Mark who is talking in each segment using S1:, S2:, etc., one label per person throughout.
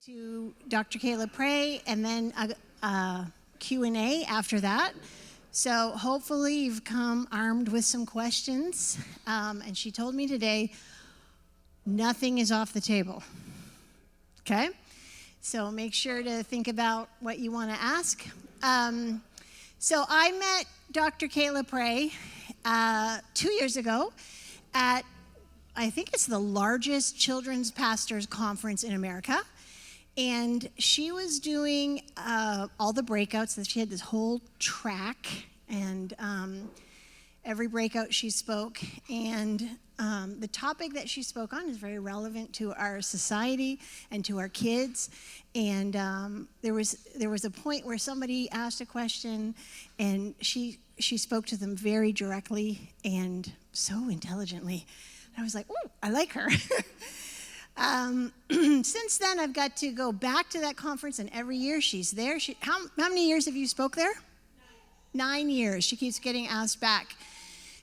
S1: to Dr. Kayla pray, and then a Q&A after that. So hopefully you've come armed with some questions. And she told me today, nothing is off the table. Okay? So make sure to think about what you want to ask. So I met Dr. Kayla Prey 2 years ago at, I think it's the largest children's pastors conference in America. And she was doing all the breakouts. That she had this whole track, and every breakout she spoke. And the topic that she spoke on is very relevant to our society and to our kids. And there was a point where somebody asked a question, and she spoke to them very directly and so intelligently. And I was like, "Oh, I like her." Since then, I've got to go back to that conference, and every year she's there. How many years have you spoke there? 9 years. She keeps getting asked back.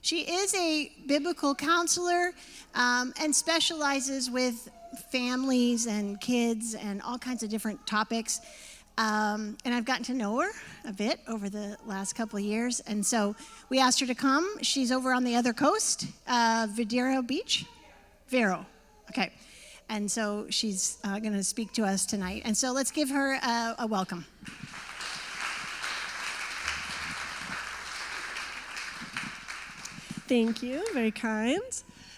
S1: She is a biblical counselor and specializes with families and kids and all kinds of different topics. And I've gotten to know her a bit over the last couple of years. And so we asked her to come. She's over on the other coast, Vero Beach? Vero. Okay. And so she's going to speak to us tonight. And so let's give her a welcome.
S2: Thank you. Very kind.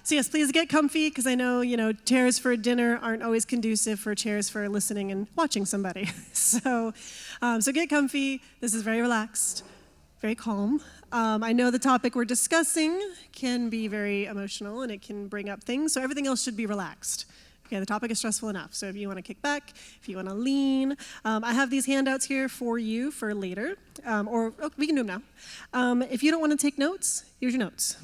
S2: So yes, please get comfy, because I know, chairs for dinner aren't always conducive for chairs for listening and watching somebody. So get comfy. This is very relaxed, very calm. I know the topic we're discussing can be very emotional, and it can bring up things, so everything else should be relaxed. Okay, the topic is stressful enough, so if you want to kick back, if you want to lean, I have these handouts here for you for later, we can do them now. If you don't want to take notes, here's your notes.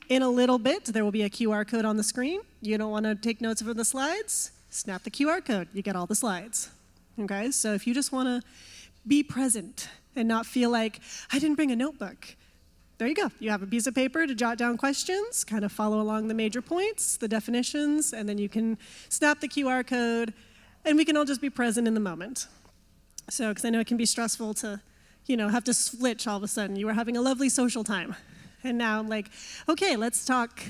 S2: In a little bit, there will be a QR code on the screen. You don't want to take notes of the slides? Snap the QR code. You get all the slides. Okay, so if you just want to be present and not feel like, I didn't bring a notebook, there you go. You have a piece of paper to jot down questions, kind of follow along the major points, the definitions, and then you can snap the QR code, and we can all just be present in the moment. So, because I know it can be stressful to, have to switch all of a sudden. You were having a lovely social time, and now I'm like, okay, let's talk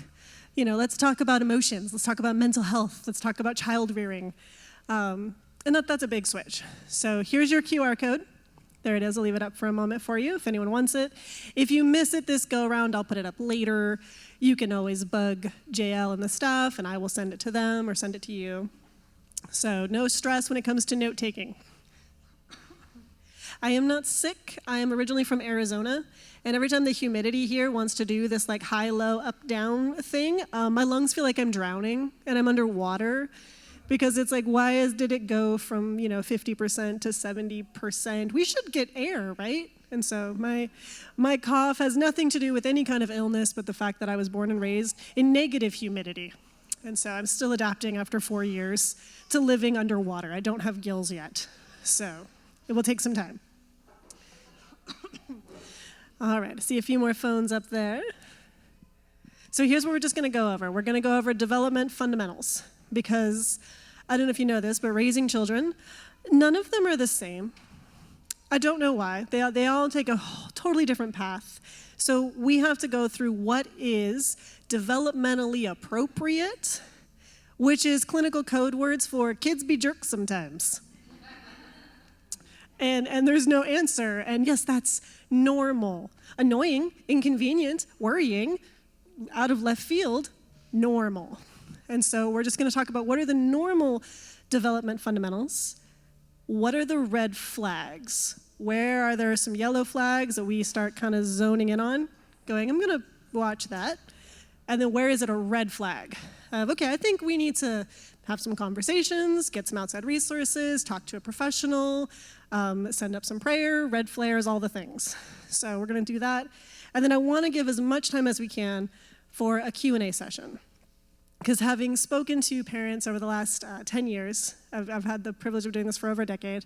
S2: about emotions. Let's talk about mental health. Let's talk about child rearing. And that's a big switch. So here's your QR code. There it is. I'll leave it up for a moment for you if anyone wants it. If you miss it this go-around, I'll put it up later. You can always bug JL and the staff, and I will send it to them or send it to you. So no stress when it comes to note-taking. I am not sick. I am originally from Arizona, and every time the humidity here wants to do this like high-low, up-down thing, my lungs feel like I'm drowning and I'm underwater. Because it's like, did it go from, 50% to 70%? We should get air, right? And so my cough has nothing to do with any kind of illness, but the fact that I was born and raised in negative humidity. And so I'm still adapting after 4 years to living underwater. I don't have gills yet, so it will take some time. All right, I see a few more phones up there. So here's what we're just going to go over. We're going to go over development fundamentals, because I don't know if you know this, but raising children, none of them are the same. I don't know why. They all take a totally different path. So we have to go through what is developmentally appropriate, which is clinical code words for kids be jerks sometimes. And there's no answer. And yes, that's normal. Annoying, inconvenient, worrying, out of left field, normal. And so we're just going to talk about what are the normal development fundamentals, what are the red flags, where are there some yellow flags that we start kind of zoning in on, going, I'm going to watch that, and then where is it a red flag? Okay, I think we need to have some conversations, get some outside resources, talk to a professional, send up some prayer, red flares, all the things. So we're going to do that. And then I want to give as much time as we can for a Q&A session. Because having spoken to parents over the last 10 years, I've had the privilege of doing this for over a decade,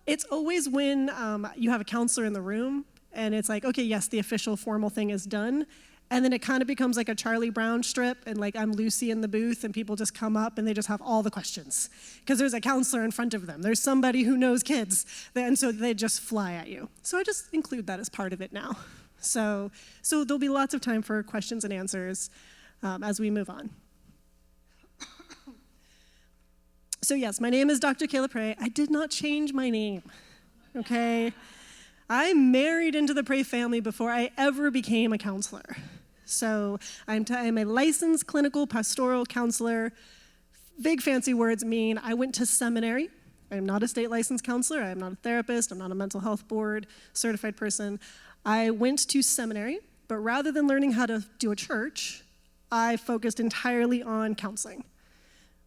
S2: it's always when you have a counselor in the room, and it's like, okay, yes, the official formal thing is done, And then it kind of becomes like a Charlie Brown strip, and like I'm Lucy in the booth, and people just come up and they just have all the questions. Because there's a counselor in front of them. There's somebody who knows kids, and so they just fly at you. So I just include that as part of it now. So there'll be lots of time for questions and answers as we move on. So yes, my name is Dr. Kayla Prey. I did not change my name, okay? I married into the Prey family before I ever became a counselor. So I'm a licensed clinical pastoral counselor. Big fancy words mean I went to seminary. I am not a state licensed counselor. I am not a therapist. I'm not a mental health board certified person. I went to seminary, but rather than learning how to do a church, I focused entirely on counseling.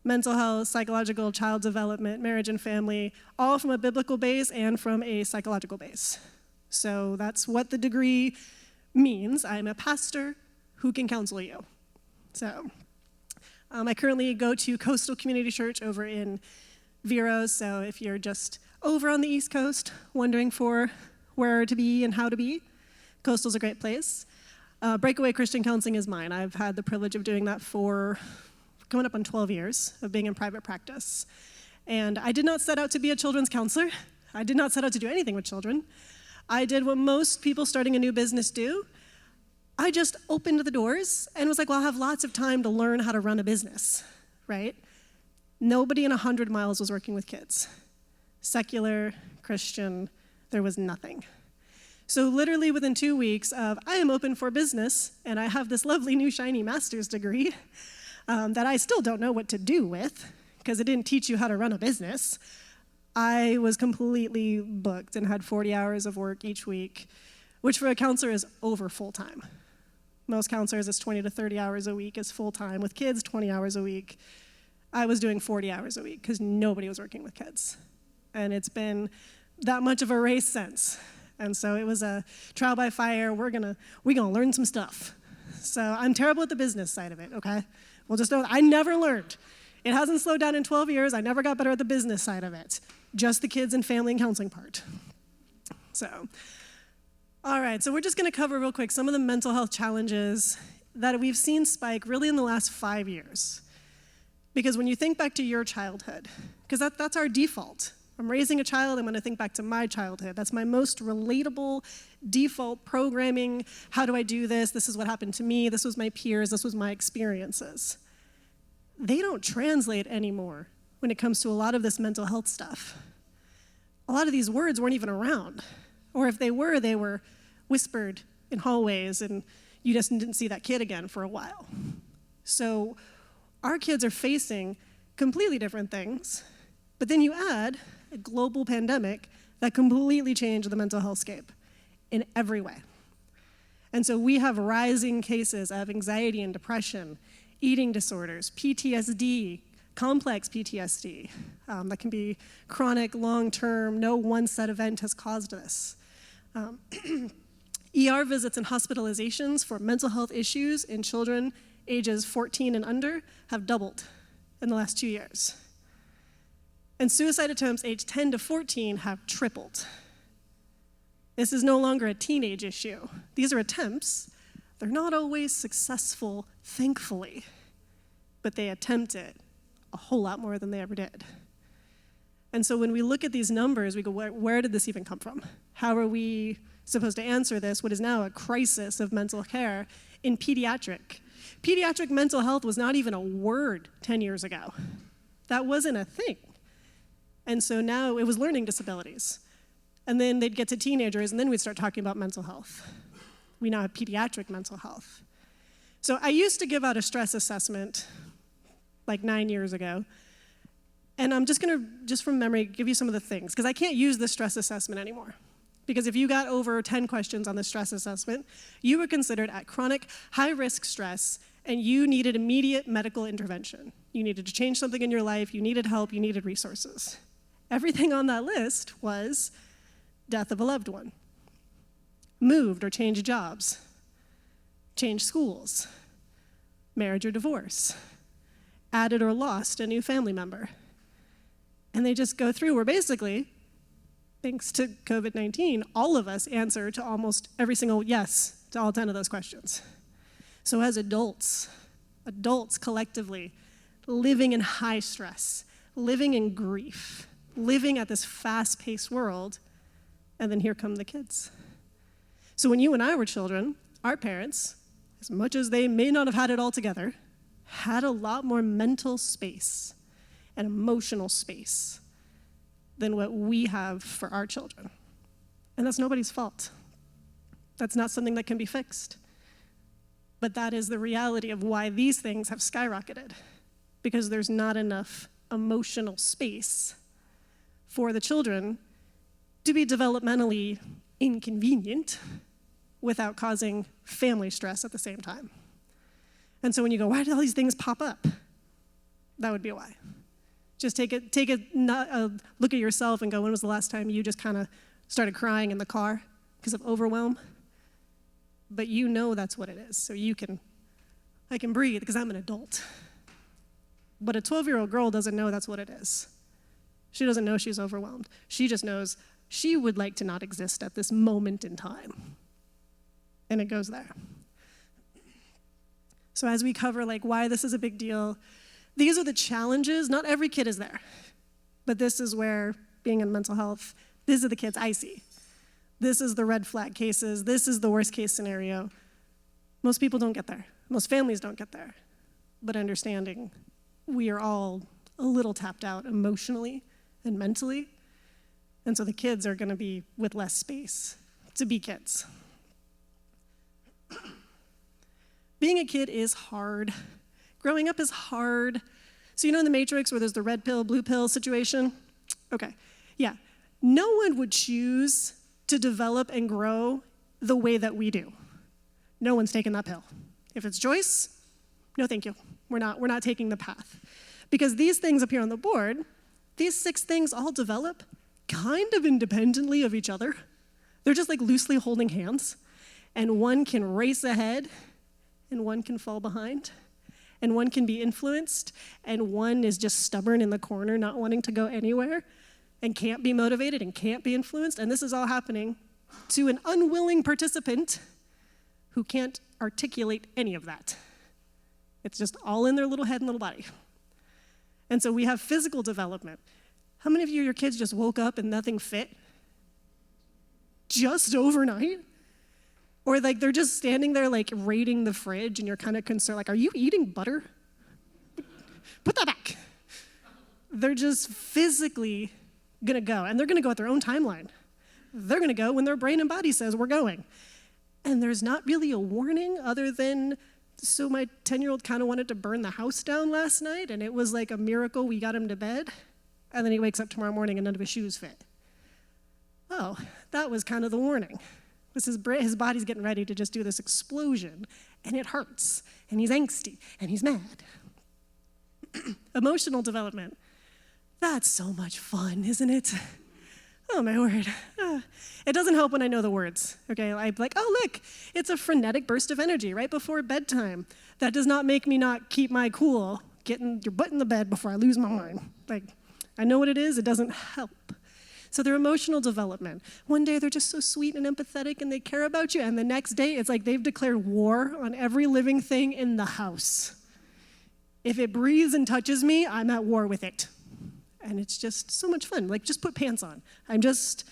S2: Mental health, psychological, child development, marriage and family, all from a biblical base and from a psychological base. So that's what the degree means. I'm a pastor who can counsel you. So I currently go to Coastal Community Church over in Vero, so if you're just over on the East Coast wondering for where to be and how to be, Coastal's a great place. Breakaway Christian Counseling is mine. I've had the privilege of doing that for coming up on 12 years of being in private practice. And I did not set out to be a children's counselor. I did not set out to do anything with children. I did what most people starting a new business do. I just opened the doors and was like, well, I'll have lots of time to learn how to run a business, right? Nobody in 100 miles was working with kids. Secular, Christian, there was nothing. So literally within 2 weeks of, I am open for business, and I have this lovely new shiny master's degree that I still don't know what to do with, because it didn't teach you how to run a business. I was completely booked and had 40 hours of work each week, which for a counselor is over full-time. Most counselors, it's 20 to 30 hours a week is full-time. With kids, 20 hours a week. I was doing 40 hours a week because nobody was working with kids. And it's been that much of a race since. And so it was a trial by fire. We're gonna learn some stuff. So I'm terrible at the business side of it, okay? We'll just know that I never learned. It hasn't slowed down in 12 years. I never got better at the business side of it. Just the kids and family and counseling part. So, all right, so we're just gonna cover real quick some of the mental health challenges that we've seen spike really in the last 5 years. Because when you think back to your childhood, because that's our default. I'm raising a child, I'm gonna think back to my childhood. That's my most relatable default programming. How do I do this? This is what happened to me. This was my peers. This was my experiences. They don't translate anymore when it comes to a lot of this mental health stuff. A lot of these words weren't even around. Or if they were whispered in hallways and you just didn't see that kid again for a while. So our kids are facing completely different things, but then you add a global pandemic that completely changed the mental health scape in every way. And so we have rising cases of anxiety and depression, eating disorders, PTSD, complex PTSD, that can be chronic, long-term, no one set event has caused this. ER visits and hospitalizations for mental health issues in children ages 14 and under have doubled in the last 2 years. And suicide attempts aged 10 to 14 have tripled. This is no longer a teenage issue. These are attempts. They're not always successful, thankfully, but they attempt it a whole lot more than they ever did. And so when we look at these numbers, we go, where did this even come from? How are we supposed to answer this, what is now a crisis of mental care in pediatric? Pediatric mental health was not even a word 10 years ago. That wasn't a thing. And so now it was learning disabilities. And then they'd get to teenagers, and then we'd start talking about mental health. We now have pediatric mental health. So I used to give out a stress assessment like 9 years ago. And I'm just gonna, just from memory, give you some of the things, because I can't use the stress assessment anymore. Because if you got over 10 questions on the stress assessment, you were considered at chronic high-risk stress, and you needed immediate medical intervention. You needed to change something in your life, you needed help, you needed resources. Everything on that list was death of a loved one, moved or changed jobs, changed schools, marriage or divorce, added or lost a new family member. And they just go through where basically, thanks to COVID-19, all of us answer to almost every single yes to all 10 of those questions. So as adults collectively, living in high stress, living in grief, living at this fast-paced world, and then here come the kids. So when you and I were children, our parents, as much as they may not have had it all together, had a lot more mental space and emotional space than what we have for our children. And that's nobody's fault. That's not something that can be fixed. But that is the reality of why these things have skyrocketed, because there's not enough emotional space for the children to be developmentally inconvenient without causing family stress at the same time. And so when you go, why did all these things pop up? That would be why. Just take a look at yourself and go, when was the last time you just kind of started crying in the car because of overwhelm? But you know that's what it is, so I can breathe because I'm an adult. But a 12-year-old girl doesn't know that's what it is. She doesn't know she's overwhelmed. She just knows she would like to not exist at this moment in time. And it goes there. So as we cover why this is a big deal, these are the challenges. Not every kid is there. But this is where, being in mental health, these are the kids I see. This is the red flag cases. This is the worst case scenario. Most people don't get there. Most families don't get there. But understanding we are all a little tapped out emotionally and mentally. And so the kids are going to be with less space to be kids. Being a kid is hard. Growing up is hard. So you know in the Matrix where there's the red pill, blue pill situation? Okay, yeah. No one would choose to develop and grow the way that we do. No one's taking that pill. If it's Joyce, no thank you. We're not taking the path. Because these things up here on the board, these 6 things all develop kind of independently of each other. They're just loosely holding hands. And one can race ahead, and one can fall behind. And one can be influenced, and one is just stubborn in the corner, not wanting to go anywhere, and can't be motivated and can't be influenced. And this is all happening to an unwilling participant who can't articulate any of that. It's just all in their little head and little body. And so we have physical development. How many of you, your kids just woke up and nothing fit? Just overnight? Or they're just standing there raiding the fridge and you're kind of concerned, are you eating butter? Put that back. They're just physically gonna go, and they're gonna go at their own timeline. They're gonna go when their brain and body says we're going. And there's not really a warning other than, so my 10-year-old kind of wanted to burn the house down last night, and it was a miracle we got him to bed, and then he wakes up tomorrow morning and none of his shoes fit. Oh, that was kind of the warning. His body's getting ready to just do this explosion, and it hurts, and he's angsty, and he's mad. Emotional development. That's so much fun, isn't it? Oh, my word. It doesn't help when I know the words, okay? I'm oh, look, it's a frenetic burst of energy right before bedtime. That does not make me not keep my cool, getting your butt in the bed before I lose my mind. I know what it is, it doesn't help. So their emotional development. One day they're just so sweet and empathetic and they care about you, and the next day it's they've declared war on every living thing in the house. If it breathes and touches me, I'm at war with it. And it's just so much fun. Just put pants on. I'm just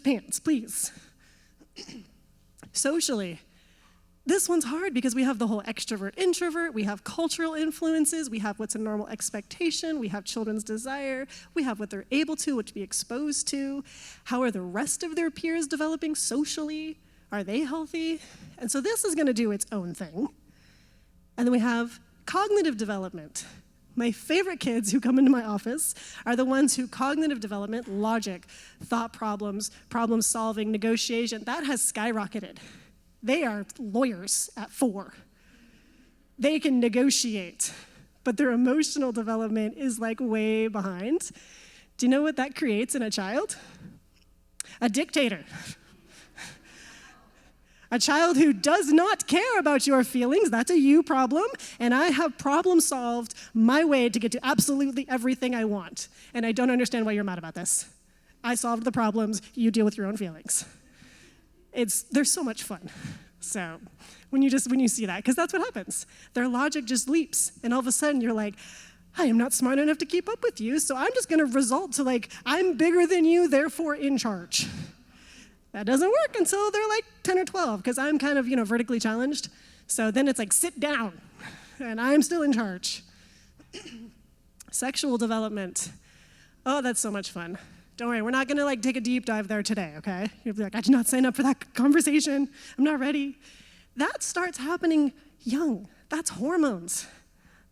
S2: pants, please. Socially, this one's hard because we have the whole extrovert, introvert, we have cultural influences, we have what's a normal expectation, we have children's desire, we have what they're able to, what to be exposed to. How are the rest of their peers developing socially? Are they healthy? And so this is gonna do its own thing. And then we have cognitive development. My favorite kids who come into my office are the ones who cognitive development, logic, thought problems, problem solving, negotiation, that has skyrocketed. They are lawyers at 4. They can negotiate, but their emotional development is way behind. Do you know what that creates in a child? A dictator. A child who does not care about your feelings, that's a you problem, and I have problem solved my way to get to absolutely everything I want. And I don't understand why you're mad about this. I solved the problems, you deal with your own feelings. They're so much fun. So when you see that, because that's what happens. Their logic just leaps, and all of a sudden you're like, I am not smart enough to keep up with you, so I'm just going to result to like, I'm bigger than you, therefore in charge. That doesn't work until they're like 10 or 12, because I'm kind of, vertically challenged. So then it's like, sit down, and I'm still in charge. Sexual development. Oh, that's so much fun. Don't worry, we're not gonna like take a deep dive there today, okay? You'll be like, I did not sign up for that conversation. I'm not ready. That starts happening young. That's hormones.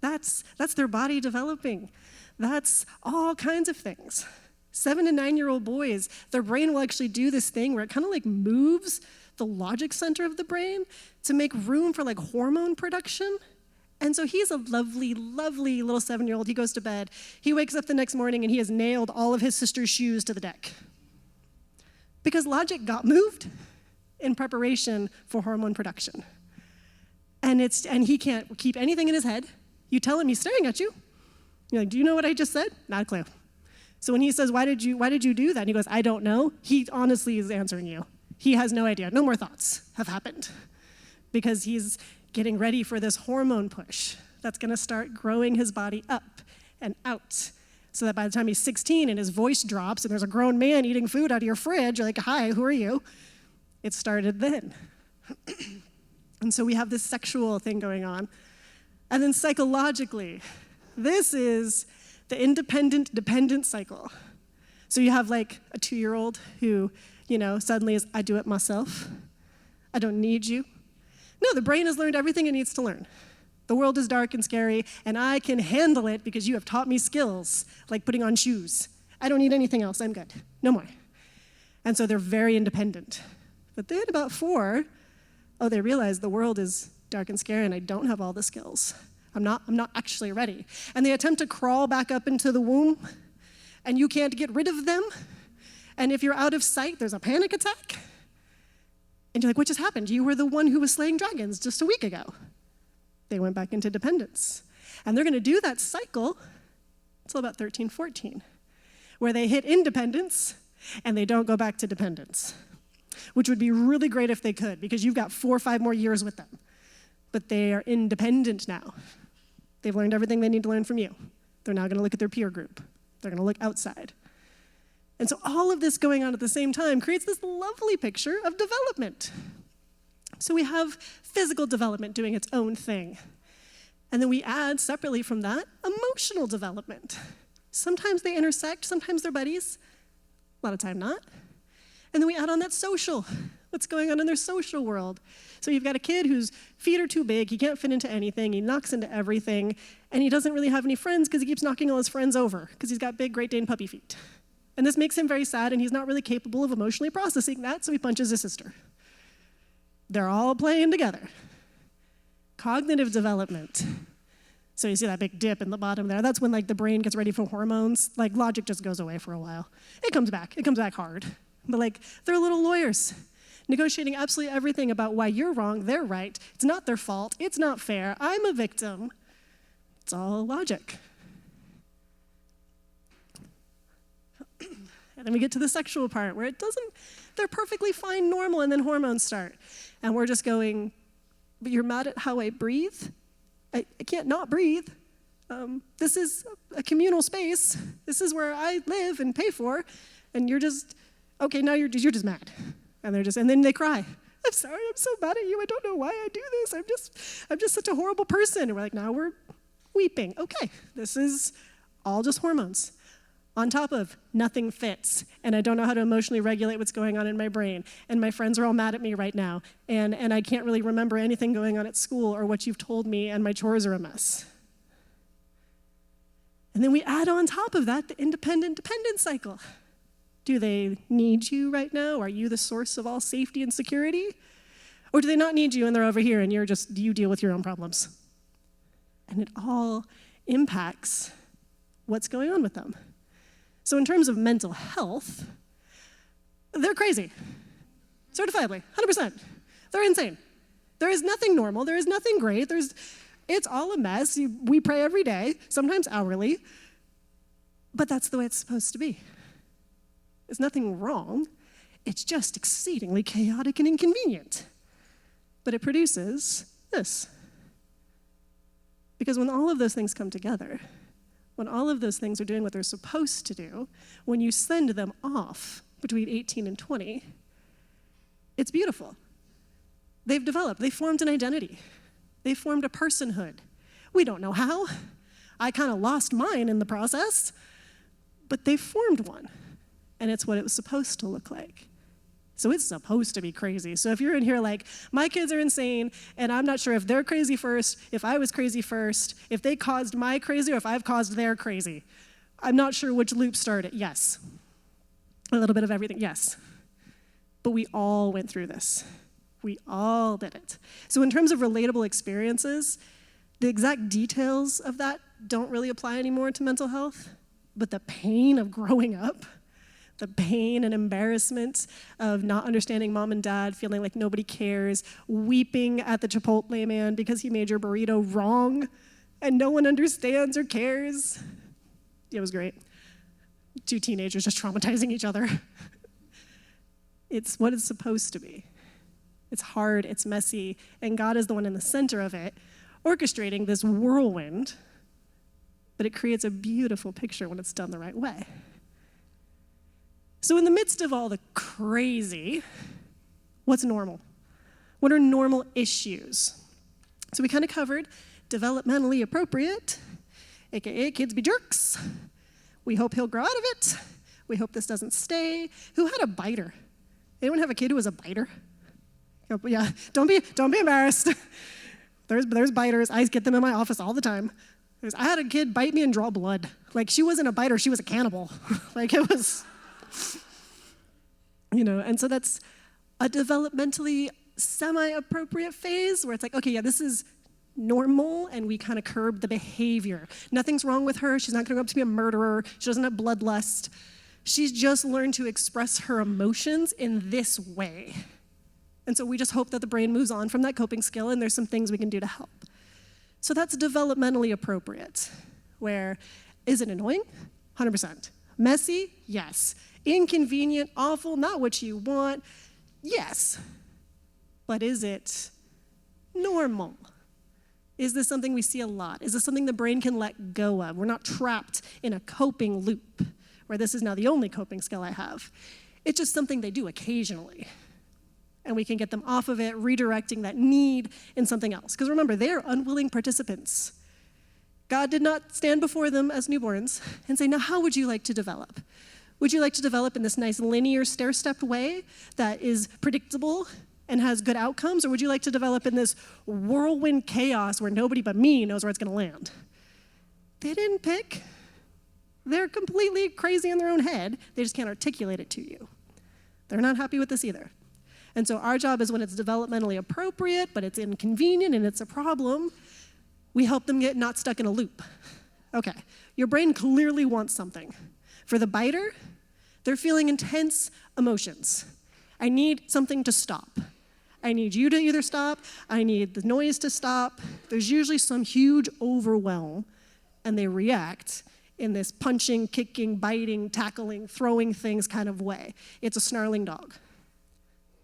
S2: That's their body developing. That's all kinds of things. 7 to 9-year-old boys, their brain will actually do this thing where it kind of like moves the logic center of the brain to make room for like hormone production. And so he's a lovely, lovely little 7-year-old. He goes to bed. He wakes up the next morning and he has nailed all of his sister's shoes to the deck. Because logic got moved in preparation for hormone production. And he can't keep anything in his head. You tell him, he's staring at you. You're like, do you know what I just said? Not a clue. So when he says, why did you do that? And he goes, I don't know. He honestly is answering you. He has no idea. No more thoughts have happened. Because he's getting ready for this hormone push that's going to start growing his body up and out, so that by the time he's 16 and his voice drops and there's a grown man eating food out of your fridge, you're like, hi, who are you? It started then. And so we have this sexual thing going on. And then psychologically, this is the independent-dependent cycle. So you have like a 2-year-old who, suddenly is, I do it myself. I don't need you. No, the brain has learned everything it needs to learn. The world is dark and scary, and I can handle it because you have taught me skills, like putting on shoes. I don't need anything else. I'm good. No more. And so they're very independent. But then about 4, they realize the world is dark and scary, and I don't have all the skills. I'm not actually ready. And they attempt to crawl back up into the womb, and you can't get rid of them. And if you're out of sight, there's a panic attack. And you're like, what just happened? You were the one who was slaying dragons just a week ago. They went back into dependence. And they're going to do that cycle until about 13, 14, where they hit independence and they don't go back to dependence, which would be really great if they could, because you've got 4 or 5 more years with them. But they are independent now. They've learned everything they need to learn from you. They're now going to look at their peer group. They're going to look outside. And so all of this going on at the same time creates this lovely picture of development. So we have physical development doing its own thing. And then we add, separately from that, emotional development. Sometimes they intersect, sometimes they're buddies. A lot of time not. And then we add on that social, what's going on in their social world. So you've got a kid whose feet are too big, he can't fit into anything, he knocks into everything, and he doesn't really have any friends because he keeps knocking all his friends over because he's got big Great Dane puppy feet. And this makes him very sad, and he's not really capable of emotionally processing that, so he punches his sister. They're all playing together. Cognitive development. So you see that big dip in the bottom there. That's when the brain gets ready for hormones. Logic just goes away for a while. It comes back hard. But they're little lawyers, negotiating absolutely everything about why you're wrong, they're right. It's not their fault. It's not fair. I'm a victim. It's all logic. And then we get to the sexual part where they're perfectly fine, normal, and then hormones start. And we're just going, but you're mad at how I breathe? I can't not breathe. This is a communal space. This is where I live and pay for. And you're just, okay, now you're just mad. And then they cry. I'm sorry, I'm so mad at you. I don't know why I do this. I'm just such a horrible person. And we're like, now we're weeping. Okay, this is all just hormones. On top of nothing fits, and I don't know how to emotionally regulate what's going on in my brain, and my friends are all mad at me right now, and I can't really remember anything going on at school or what you've told me, and my chores are a mess. And then we add on top of that the independent-dependent cycle. Do they need you right now? Are you the source of all safety and security? Or do they not need you and they're over here and you deal with your own problems? And it all impacts what's going on with them. So in terms of mental health, they're crazy. Certifiably, 100%. They're insane. There is nothing normal. There is nothing great. It's all a mess. We pray every day, sometimes hourly. But that's the way it's supposed to be. There's nothing wrong. It's just exceedingly chaotic and inconvenient. but it produces this. Because when all of those things come together, when all of those things are doing what they're supposed to do, when you send them off between 18 and 20, it's beautiful. They've developed, they formed an identity. They formed a personhood. We don't know how. I kind of lost mine in the process, but they formed one, and it's what it was supposed to look like. So it's supposed to be crazy. So if you're in here like, my kids are insane, and I'm not sure if they're crazy first, if I was crazy first, if they caused my crazy, or if I've caused their crazy. I'm not sure which loop started. Yes. A little bit of everything, yes. But we all went through this. We all did it. So in terms of relatable experiences, the exact details of that don't really apply anymore to mental health, but the pain of growing up, the pain and embarrassment of not understanding mom and dad, feeling like nobody cares, weeping at the Chipotle man because he made your burrito wrong and no one understands or cares. It was great. 2 teenagers just traumatizing each other. It's what it's supposed to be. It's hard, it's messy, and God is the one in the center of it, orchestrating this whirlwind, but it creates a beautiful picture when it's done the right way. So in the midst of all the crazy, what's normal? What are normal issues? So we kind of covered developmentally appropriate, aka kids be jerks. We hope he'll grow out of it. We hope this doesn't stay. Who had a biter? Anyone have a kid who was a biter? Yeah, don't be embarrassed. There's biters. I get them in my office all the time. I had a kid bite me and draw blood. Like, she wasn't a biter, she was a cannibal. Like, it was, and so that's a developmentally semi-appropriate phase where it's like, okay, yeah, this is normal, and we kind of curb the behavior. Nothing's wrong with her. She's not going to grow up to be a murderer. She doesn't have bloodlust. She's just learned to express her emotions in this way. And so we just hope that the brain moves on from that coping skill, and there's some things we can do to help. So that's developmentally appropriate, where is it annoying? 100%. Messy? Yes. Inconvenient, awful, not what you want? Yes. But is it normal? Is this something we see a lot? Is this something the brain can let go of? We're not trapped in a coping loop where this is now the only coping skill I have. It's just something they do occasionally. And we can get them off of it, redirecting that need in something else. Because remember, they are unwilling participants. God did not stand before them as newborns and say, now how would you like to develop? Would you like to develop in this nice linear stair-stepped way that is predictable and has good outcomes? Or would you like to develop in this whirlwind chaos where nobody but me knows where it's going to land? They didn't pick. They're completely crazy in their own head. They just can't articulate it to you. They're not happy with this either. And so our job is when it's developmentally appropriate, but it's inconvenient and it's a problem, we help them get not stuck in a loop. Okay, your brain clearly wants something. For the biter, they're feeling intense emotions. I need something to stop. I need you to either stop, I need the noise to stop. There's usually some huge overwhelm, and they react in this punching, kicking, biting, tackling, throwing things kind of way. It's a snarling dog.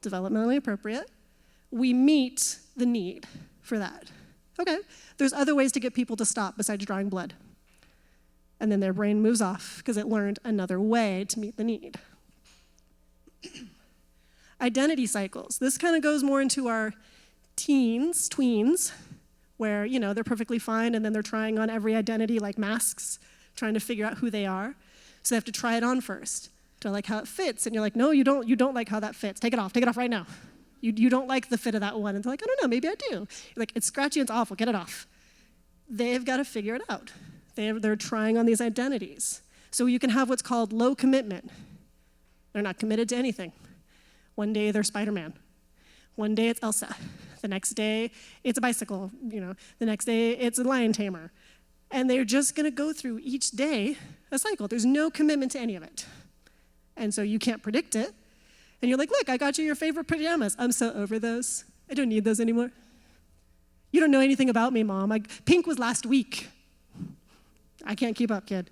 S2: Developmentally appropriate. We meet the need for that. Okay, there's other ways to get people to stop besides drawing blood. And then their brain moves off because it learned another way to meet the need. Identity cycles. This kind of goes more into our tweens, where, they're perfectly fine and then they're trying on every identity like masks, trying to figure out who they are. So they have to try it on first. Do I like how it fits? And you're like, no, you don't like how that fits. Take it off right now. You don't like the fit of that one. And they're like, I don't know, maybe I do. You're like, it's scratchy, it's awful, get it off. They've got to figure it out. They're trying on these identities. So you can have what's called low commitment. They're not committed to anything. One day they're Spider-Man. One day it's Elsa. The next day it's a bicycle. The next day it's a lion tamer. And they're just going to go through each day a cycle. There's no commitment to any of it. And so you can't predict it. And you're like, look, I got you your favorite pajamas. I'm so over those. I don't need those anymore. You don't know anything about me, Mom. Pink was last week. I can't keep up, kid.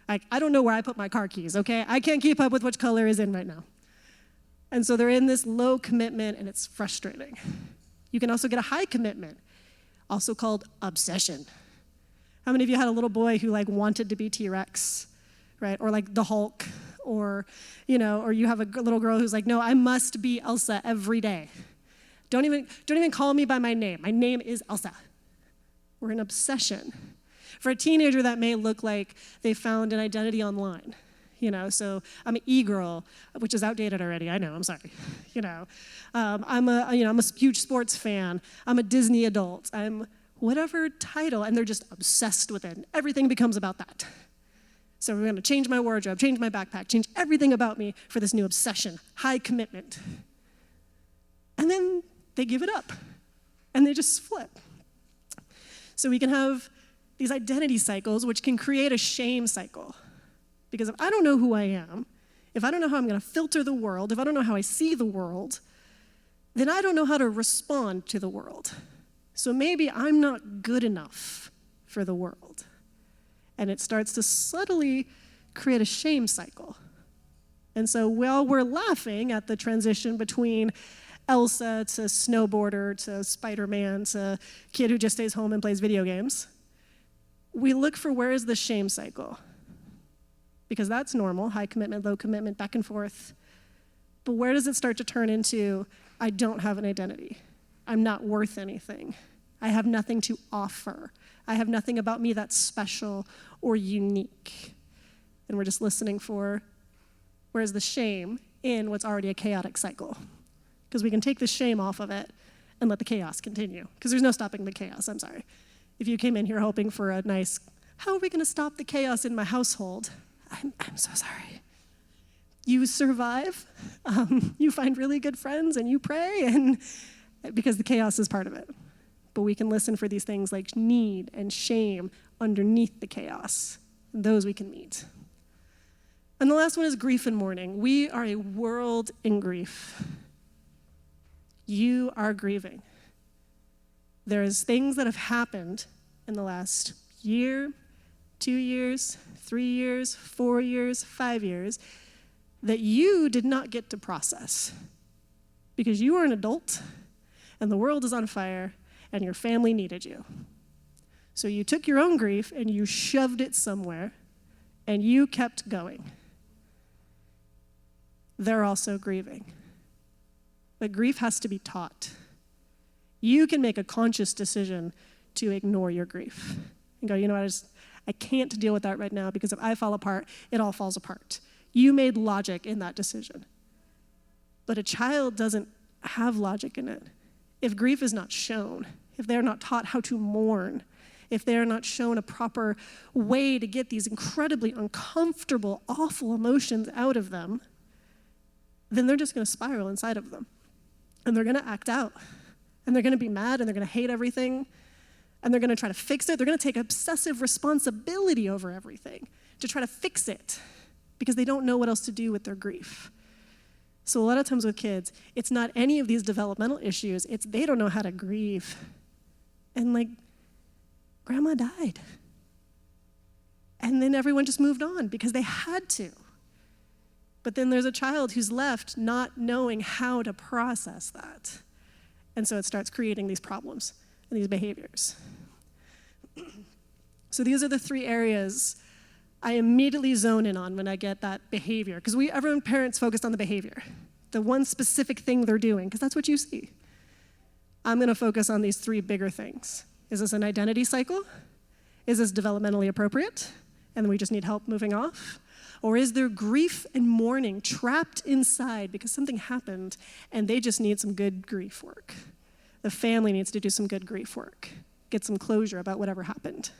S2: I don't know where I put my car keys, okay? I can't keep up with which color is in right now. And so they're in this low commitment, and it's frustrating. You can also get a high commitment, also called obsession. How many of you had a little boy who wanted to be T-Rex, right? Or the Hulk, or or you have a little girl who's no, I must be Elsa every day. Don't even call me by my name. My name is Elsa. We're an obsession. For a teenager, that may look like they found an identity online. So I'm an e-girl, which is outdated already. I know, I'm sorry. I'm a huge sports fan. I'm a Disney adult. I'm whatever title, and they're just obsessed with it. Everything becomes about that. So we're going to change my wardrobe, change my backpack, change everything about me for this new obsession, high commitment. And then they give it up, and they just flip. So we can have these identity cycles, which can create a shame cycle. Because if I don't know who I am, if I don't know how I'm going to filter the world, if I don't know how I see the world, then I don't know how to respond to the world. So maybe I'm not good enough for the world. And it starts to subtly create a shame cycle. And so while we're laughing at the transition between Elsa to snowboarder to Spider-Man to kid who just stays home and plays video games, we look for where is the shame cycle. Because that's normal, high commitment, low commitment, back and forth. But where does it start to turn into, I don't have an identity. I'm not worth anything. I have nothing to offer. I have nothing about me that's special or unique. And we're just listening for where's the shame in what's already a chaotic cycle. Because we can take the shame off of it and let the chaos continue. Because there's no stopping the chaos, I'm sorry. If you came in here hoping for a nice, how are we going to stop the chaos in my household? I'm so sorry. You survive, you find really good friends, and you pray, and because the chaos is part of it. But we can listen for these things like need and shame underneath the chaos, and those we can meet. And the last one is grief and mourning. We are a world in grief. You are grieving. There's things that have happened in the last year, 2 years, 3 years, 4 years, 5 years, that you did not get to process because you were an adult and the world is on fire and your family needed you. So you took your own grief and you shoved it somewhere and you kept going. They're also grieving. But grief has to be taught. You can make a conscious decision to ignore your grief and go, you know what, I can't deal with that right now because if I fall apart, it all falls apart. You made logic in that decision. But a child doesn't have logic in it. If grief is not shown, if they're not taught how to mourn, if they're not shown a proper way to get these incredibly uncomfortable, awful emotions out of them, then they're just going to spiral inside of them. And they're going to act out. And they're going to be mad, and they're going to hate everything. And they're going to try to fix it. They're going to take obsessive responsibility over everything to try to fix it because they don't know what else to do with their grief. So a lot of times with kids, it's not any of these developmental issues. It's they don't know how to grieve. And grandma died. And then everyone just moved on because they had to. But then there's a child who's left not knowing how to process that. And so it starts creating these problems and these behaviors. So these are the 3 areas I immediately zone in on when I get that behavior. Because everyone, parents, focus on the behavior, the one specific thing they're doing, because that's what you see. I'm going to focus on these 3 bigger things. Is this an identity cycle? Is this developmentally appropriate? And then we just need help moving off? Or is there grief and mourning trapped inside because something happened and they just need some good grief work? The family needs to do some good grief work, get some closure about whatever happened.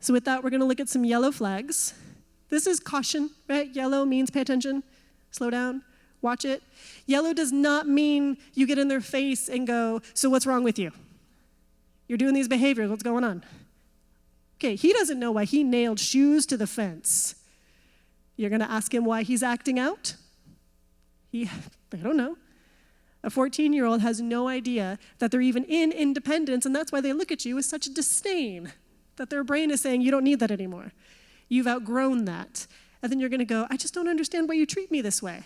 S2: So with that, we're going to look at some yellow flags. This is caution, right? Yellow means pay attention, slow down, watch it. Yellow does not mean you get in their face and go, so what's wrong with you? You're doing these behaviors, what's going on? Okay, he doesn't know why he nailed shoes to the fence. You're going to ask him why he's acting out? I don't know. A 14-year-old has no idea that they're even in independence, and that's why they look at you with such disdain, that their brain is saying, you don't need that anymore. You've outgrown that. And then you're going to go, I just don't understand why you treat me this way.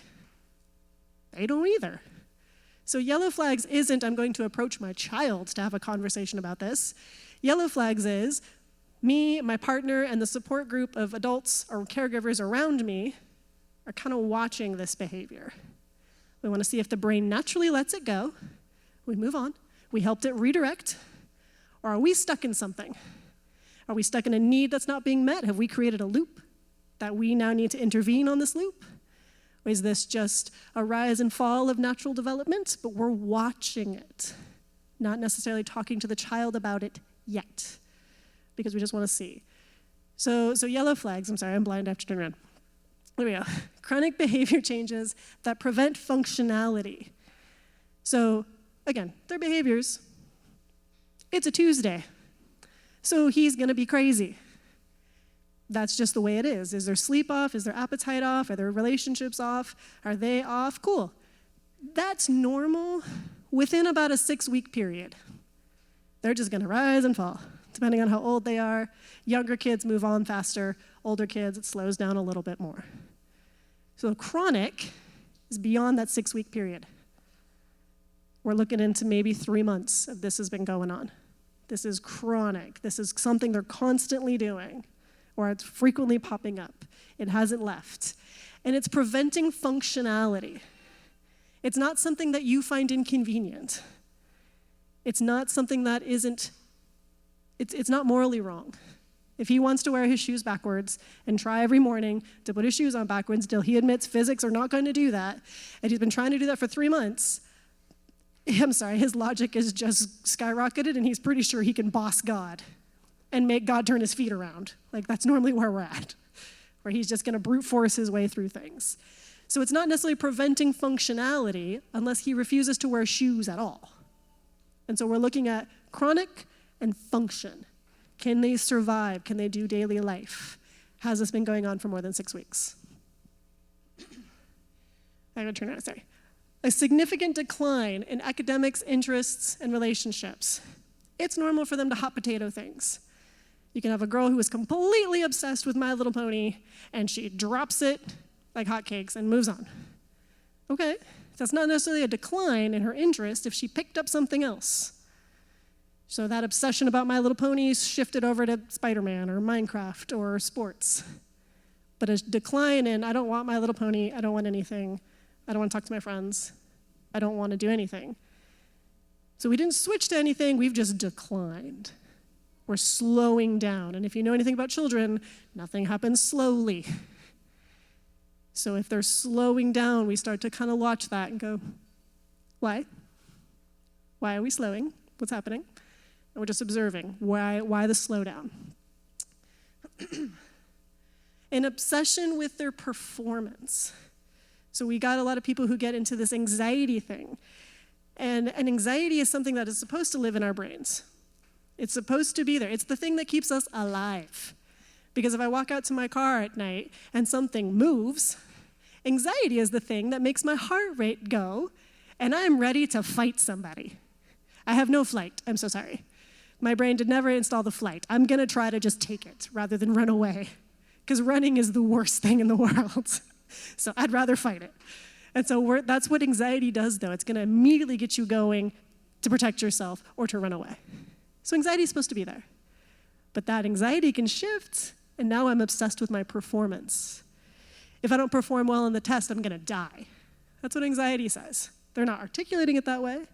S2: They don't either. So yellow flags isn't, I'm going to approach my child to have a conversation about this. Yellow flags is me, my partner, and the support group of adults or caregivers around me are kind of watching this behavior. We want to see if the brain naturally lets it go. We move on. We helped it redirect. Or are we stuck in something? Are we stuck in a need that's not being met? Have we created a loop that we now need to intervene on this loop? Or is this just a rise and fall of natural development, but we're watching it, not necessarily talking to the child about it yet, because we just want to see. So yellow flags, I'm sorry, I'm blind, I have to turn around. There we go. Chronic behavior changes that prevent functionality. So again, their behaviors. It's a Tuesday, so he's going to be crazy. That's just the way it is. Is their sleep off? Is their appetite off? Are their relationships off? Are they off? Cool. That's normal within about a 6-week period. They're just going to rise and fall, depending on how old they are. Younger kids move on faster. Older kids, it slows down a little bit more. So chronic is beyond that 6-week period. We're looking into maybe 3 months of this has been going on. This is chronic. This is something they're constantly doing, or it's frequently popping up. It hasn't left. And it's preventing functionality. It's not something that you find inconvenient. It's not something that isn't, it's not morally wrong. If he wants to wear his shoes backwards and try every morning to put his shoes on backwards till he admits physics are not going to do that, and he's been trying to do that for 3 months, I'm sorry, his logic is just skyrocketed and he's pretty sure he can boss God and make God turn his feet around. Like that's normally where we're at, where he's just gonna brute force his way through things. So it's not necessarily preventing functionality unless he refuses to wear shoes at all. And so we're looking at chronic and function. Can they survive? Can they do daily life? Has this been going on for more than 6 weeks? I'm gonna turn around, sorry. A significant decline in academics, interests, and relationships. It's normal for them to hot potato things. You can have a girl who is completely obsessed with My Little Pony, and she drops it like hotcakes and moves on. Okay, that's not necessarily a decline in her interest if she picked up something else. So that obsession about My Little Pony shifted over to Spider-Man or Minecraft or sports. But a decline in, I don't want My Little Pony, I don't want anything, I don't want to talk to my friends, I don't want to do anything. So we didn't switch to anything, we've just declined. We're slowing down. And if you know anything about children, nothing happens slowly. So if they're slowing down, we start to kind of watch that and go, why? Why are we slowing? What's happening? And we're just observing. Why the slowdown? An obsession with their performance. So we got a lot of people who get into this anxiety thing. And anxiety is something that is supposed to live in our brains. It's supposed to be there. It's the thing that keeps us alive. Because if I walk out to my car at night and something moves, anxiety is the thing that makes my heart rate go, and I'm ready to fight somebody. I have no flight. I'm so sorry. My brain did never install the flight. I'm going to try to just take it rather than run away, because running is the worst thing in the world. So I'd rather fight it. And so that's what anxiety does, though. It's going to immediately get you going to protect yourself or to run away. So anxiety is supposed to be there. But that anxiety can shift, and now I'm obsessed with my performance. If I don't perform well on the test, I'm going to die. That's what anxiety says. They're not articulating it that way,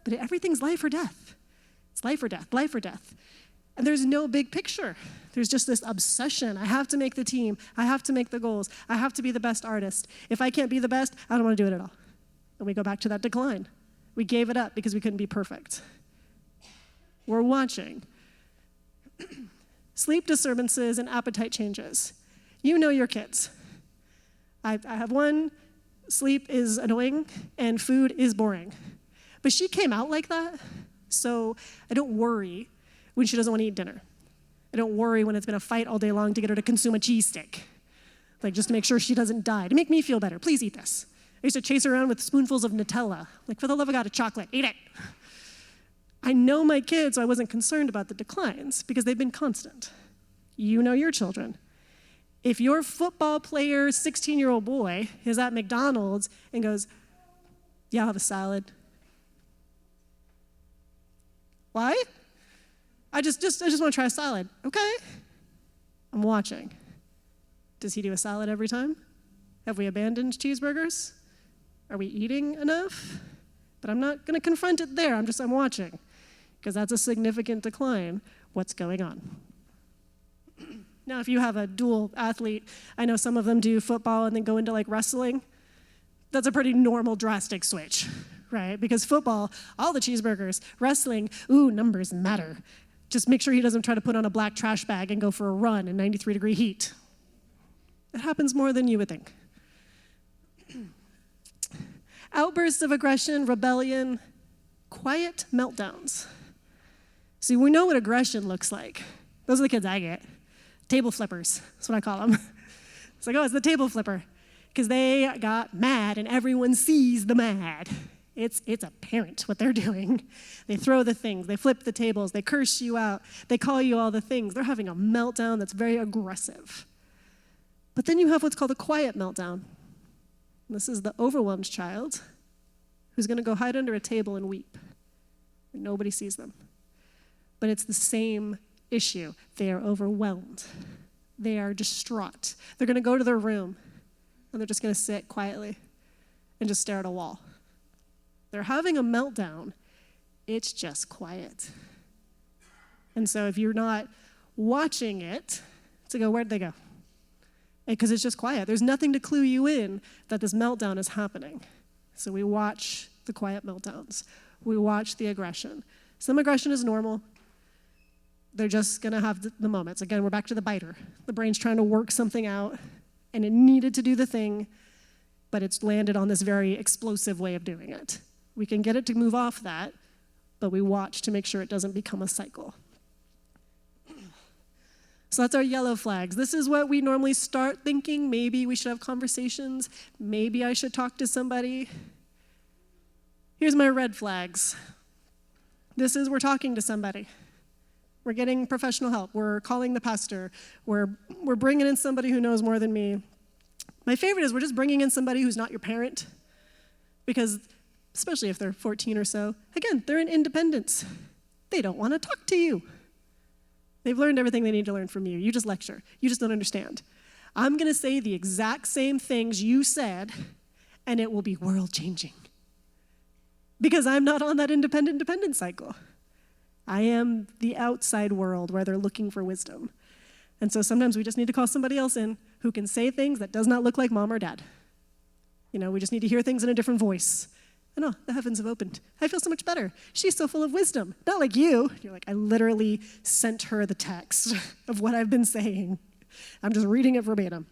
S2: but everything's life or death. It's life or death, life or death. And there's no big picture. There's just this obsession. I have to make the team. I have to make the goals. I have to be the best artist. If I can't be the best, I don't want to do it at all. And we go back to that decline. We gave it up because we couldn't be perfect. We're watching. Sleep disturbances and appetite changes. You know your kids. I have one, sleep is annoying and food is boring. But she came out like that, so I don't worry when she doesn't want to eat dinner. I don't worry when it's been a fight all day long to get her to consume a cheese stick. Like, just to make sure she doesn't die. To make me feel better, please eat this. I used to chase her around with spoonfuls of Nutella. Like, for the love of God, a chocolate, eat it. I know my kids, so I wasn't concerned about the declines because they've been constant. You know your children. If your football player, 16-year-old boy, is at McDonald's and goes, yeah, I'll have a salad. Why? I just want to try a salad. Okay. I'm watching. Does he do a salad every time? Have we abandoned cheeseburgers? Are we eating enough? But I'm not going to confront it there. I'm watching, because that's a significant decline. What's going on? Now, if you have a dual athlete, I know some of them do football and then go into like wrestling. That's a pretty normal, drastic switch, right? Because football, all the cheeseburgers. Wrestling, numbers matter. Just make sure he doesn't try to put on a black trash bag and go for a run in 93-degree heat. It happens more than you would think. Outbursts of aggression, rebellion, quiet meltdowns. See, we know what aggression looks like. Those are the kids I get. Table flippers, that's what I call them. It's like, it's the table flipper. Because they got mad and everyone sees the mad. It's apparent what they're doing. They throw the things, they flip the tables, they curse you out, they call you all the things. They're having a meltdown that's very aggressive. But then you have what's called a quiet meltdown. This is the overwhelmed child who's going to go hide under a table and weep. Nobody sees them. But it's the same issue. They are overwhelmed. They are distraught. They're going to go to their room, and they're just going to sit quietly and just stare at a wall. They're having a meltdown. It's just quiet. And so if you're not watching it, to go, where'd they go? Because it's just quiet. There's nothing to clue you in that this meltdown is happening. So we watch the quiet meltdowns. We watch the aggression. Some aggression is normal. They're just going to have the moments. Again, we're back to the biter. The brain's trying to work something out, and it needed to do the thing, but it's landed on this very explosive way of doing it. We can get it to move off that, but we watch to make sure it doesn't become a cycle. So that's our yellow flags. This is what we normally start thinking. Maybe we should have conversations. Maybe I should talk to somebody. Here's my red flags. This is we're talking to somebody. We're getting professional help. We're calling the pastor. We're bringing in somebody who knows more than me. My favorite is we're just bringing in somebody who's not your parent, because especially if they're 14 or so, again, they're in independence. They don't want to talk to you. They've learned everything they need to learn from you. You just lecture. You just don't understand. I'm going to say the exact same things you said, and it will be world-changing. Because I'm not on that independent cycle. I am the outside world where they're looking for wisdom. And so sometimes we just need to call somebody else in who can say things that does not look like mom or dad. We just need to hear things in a different voice. And the heavens have opened. I feel so much better. She's so full of wisdom. Not like you. You're like, I literally sent her the text of what I've been saying. I'm just reading it verbatim.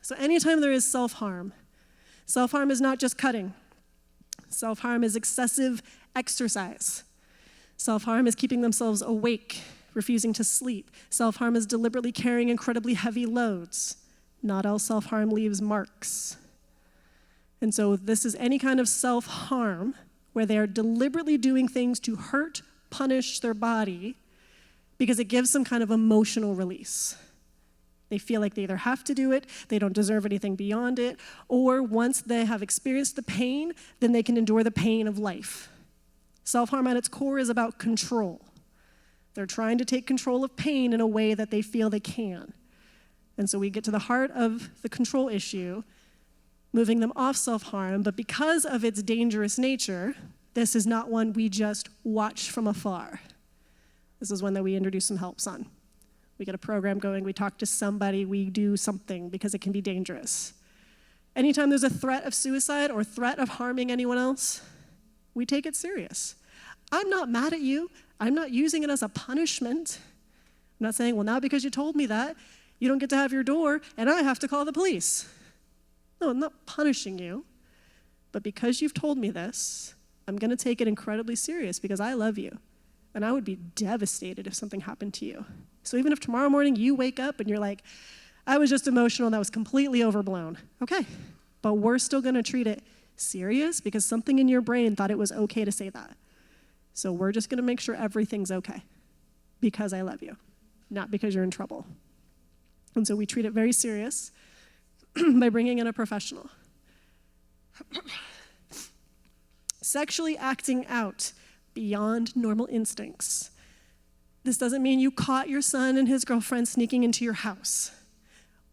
S2: So anytime there is self-harm is not just cutting. Self-harm is excessive exercise. Self-harm is keeping themselves awake, refusing to sleep. Self-harm is deliberately carrying incredibly heavy loads. Not all self-harm leaves marks. And so this is any kind of self-harm where they are deliberately doing things to hurt, punish their body because it gives some kind of emotional release. They feel like they either have to do it, they don't deserve anything beyond it, or once they have experienced the pain, then they can endure the pain of life. Self-harm at its core is about control. They're trying to take control of pain in a way that they feel they can. And so we get to the heart of the control issue, moving them off self-harm, but because of its dangerous nature, this is not one we just watch from afar. This is one that we introduce some helps on. We get a program going, we talk to somebody, we do something because it can be dangerous. Anytime there's a threat of suicide or threat of harming anyone else, we take it serious. I'm not mad at you. I'm not using it as a punishment. I'm not saying, well, now because you told me that, you don't get to have your door and I have to call the police. No, I'm not punishing you, but because you've told me this, I'm going to take it incredibly serious because I love you, and I would be devastated if something happened to you. So even if tomorrow morning you wake up and you're like, I was just emotional and that was completely overblown, okay, but we're still going to treat it serious because something in your brain thought it was okay to say that. So we're just going to make sure everything's okay because I love you, not because you're in trouble. And so we treat it very serious by bringing in a professional. Sexually acting out beyond normal instincts. This doesn't mean you caught your son and his girlfriend sneaking into your house.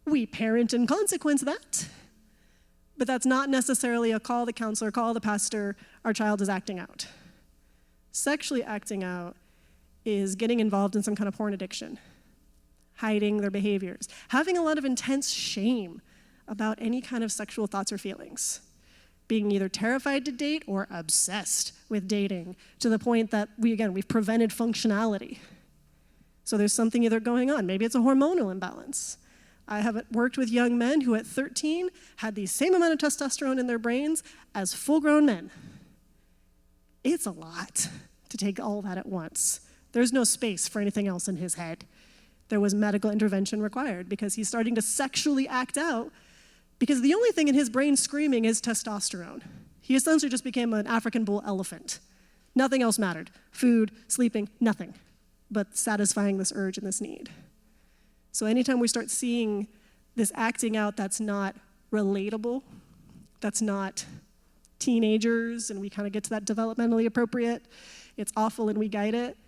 S2: We parent and consequence that. But that's not necessarily a call the counselor, call the pastor, our child is acting out. Sexually acting out is getting involved in some kind of porn addiction, hiding their behaviors, having a lot of intense shame about any kind of sexual thoughts or feelings, being either terrified to date or obsessed with dating to the point that we've prevented functionality. So there's something either going on. Maybe it's a hormonal imbalance. I have worked with young men who at 13 had the same amount of testosterone in their brains as full-grown men. It's a lot to take all that at once. There's no space for anything else in his head. There was medical intervention required because he's starting to sexually act out because the only thing in his brain screaming is testosterone. He essentially just became an African bull elephant. Nothing else mattered. Food, sleeping, nothing but satisfying this urge and this need. So anytime we start seeing this acting out that's not relatable, that's not teenagers, and we kind of get to that developmentally appropriate, it's awful and we guide it,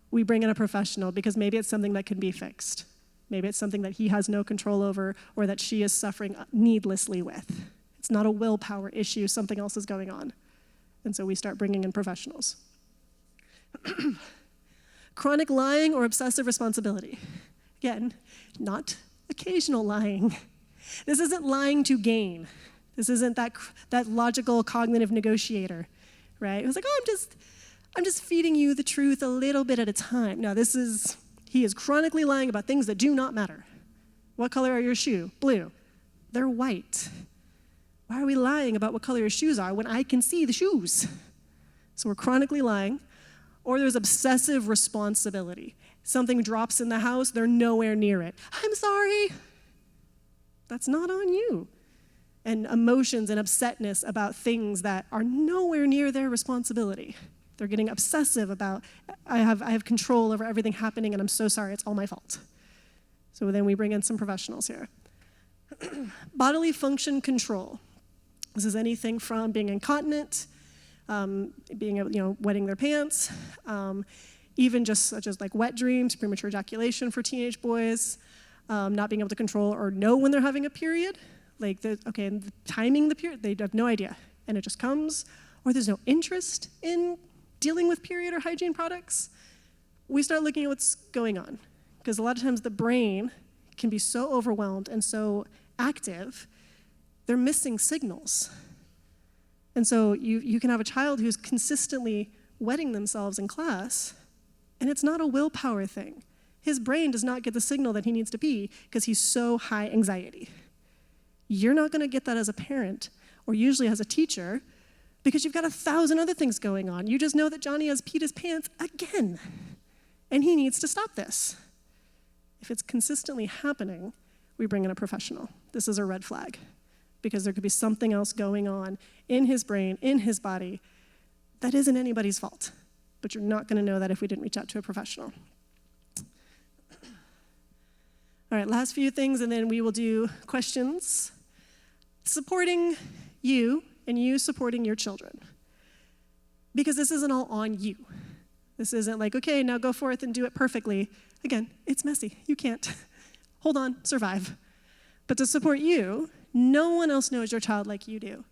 S2: we bring in a professional because maybe it's something that can be fixed. Maybe it's something that he has no control over or that she is suffering needlessly with. It's not a willpower issue, something else is going on. And so we start bringing in professionals. Chronic lying or obsessive responsibility. Again, not occasional lying. This isn't lying to gain. This isn't that logical cognitive negotiator, right? It was like, oh, I'm just feeding you the truth a little bit at a time. No, he is chronically lying about things that do not matter. What color are your shoes? Blue. They're white. Why are we lying about what color your shoes are when I can see the shoes? So we're chronically lying. Or there's obsessive responsibility. Something drops in the house, they're nowhere near it. I'm sorry. That's not on you. And emotions and upsetness about things that are nowhere near their responsibility. They're getting obsessive about, I have control over everything happening and I'm so sorry, it's all my fault. So then we bring in some professionals here. Bodily function control. This is anything from being incontinent, wetting their pants, even just such as like wet dreams, premature ejaculation for teenage boys, not being able to control or know when they're having a period. Timing the period, they have no idea, and it just comes, or there's no interest in dealing with period or hygiene products. We start looking at what's going on, because a lot of times the brain can be so overwhelmed and so active, they're missing signals. And so you can have a child who's consistently wetting themselves in class, and it's not a willpower thing. His brain does not get the signal that he needs to be because he's so high anxiety. You're not going to get that as a parent, or usually as a teacher, because you've got 1,000 other things going on. You just know that Johnny has peed his pants again, and he needs to stop this. If it's consistently happening, we bring in a professional. This is a red flag, because there could be something else going on in his brain, in his body, that isn't anybody's fault. But you're not going to know that if we didn't reach out to a professional. All right, last few things, and then we will do questions. Supporting you and you supporting your children. Because this isn't all on you. This isn't like, okay, now go forth and do it perfectly. Again, it's messy. You can't. Hold on, survive. But to support you, no one else knows your child like you do.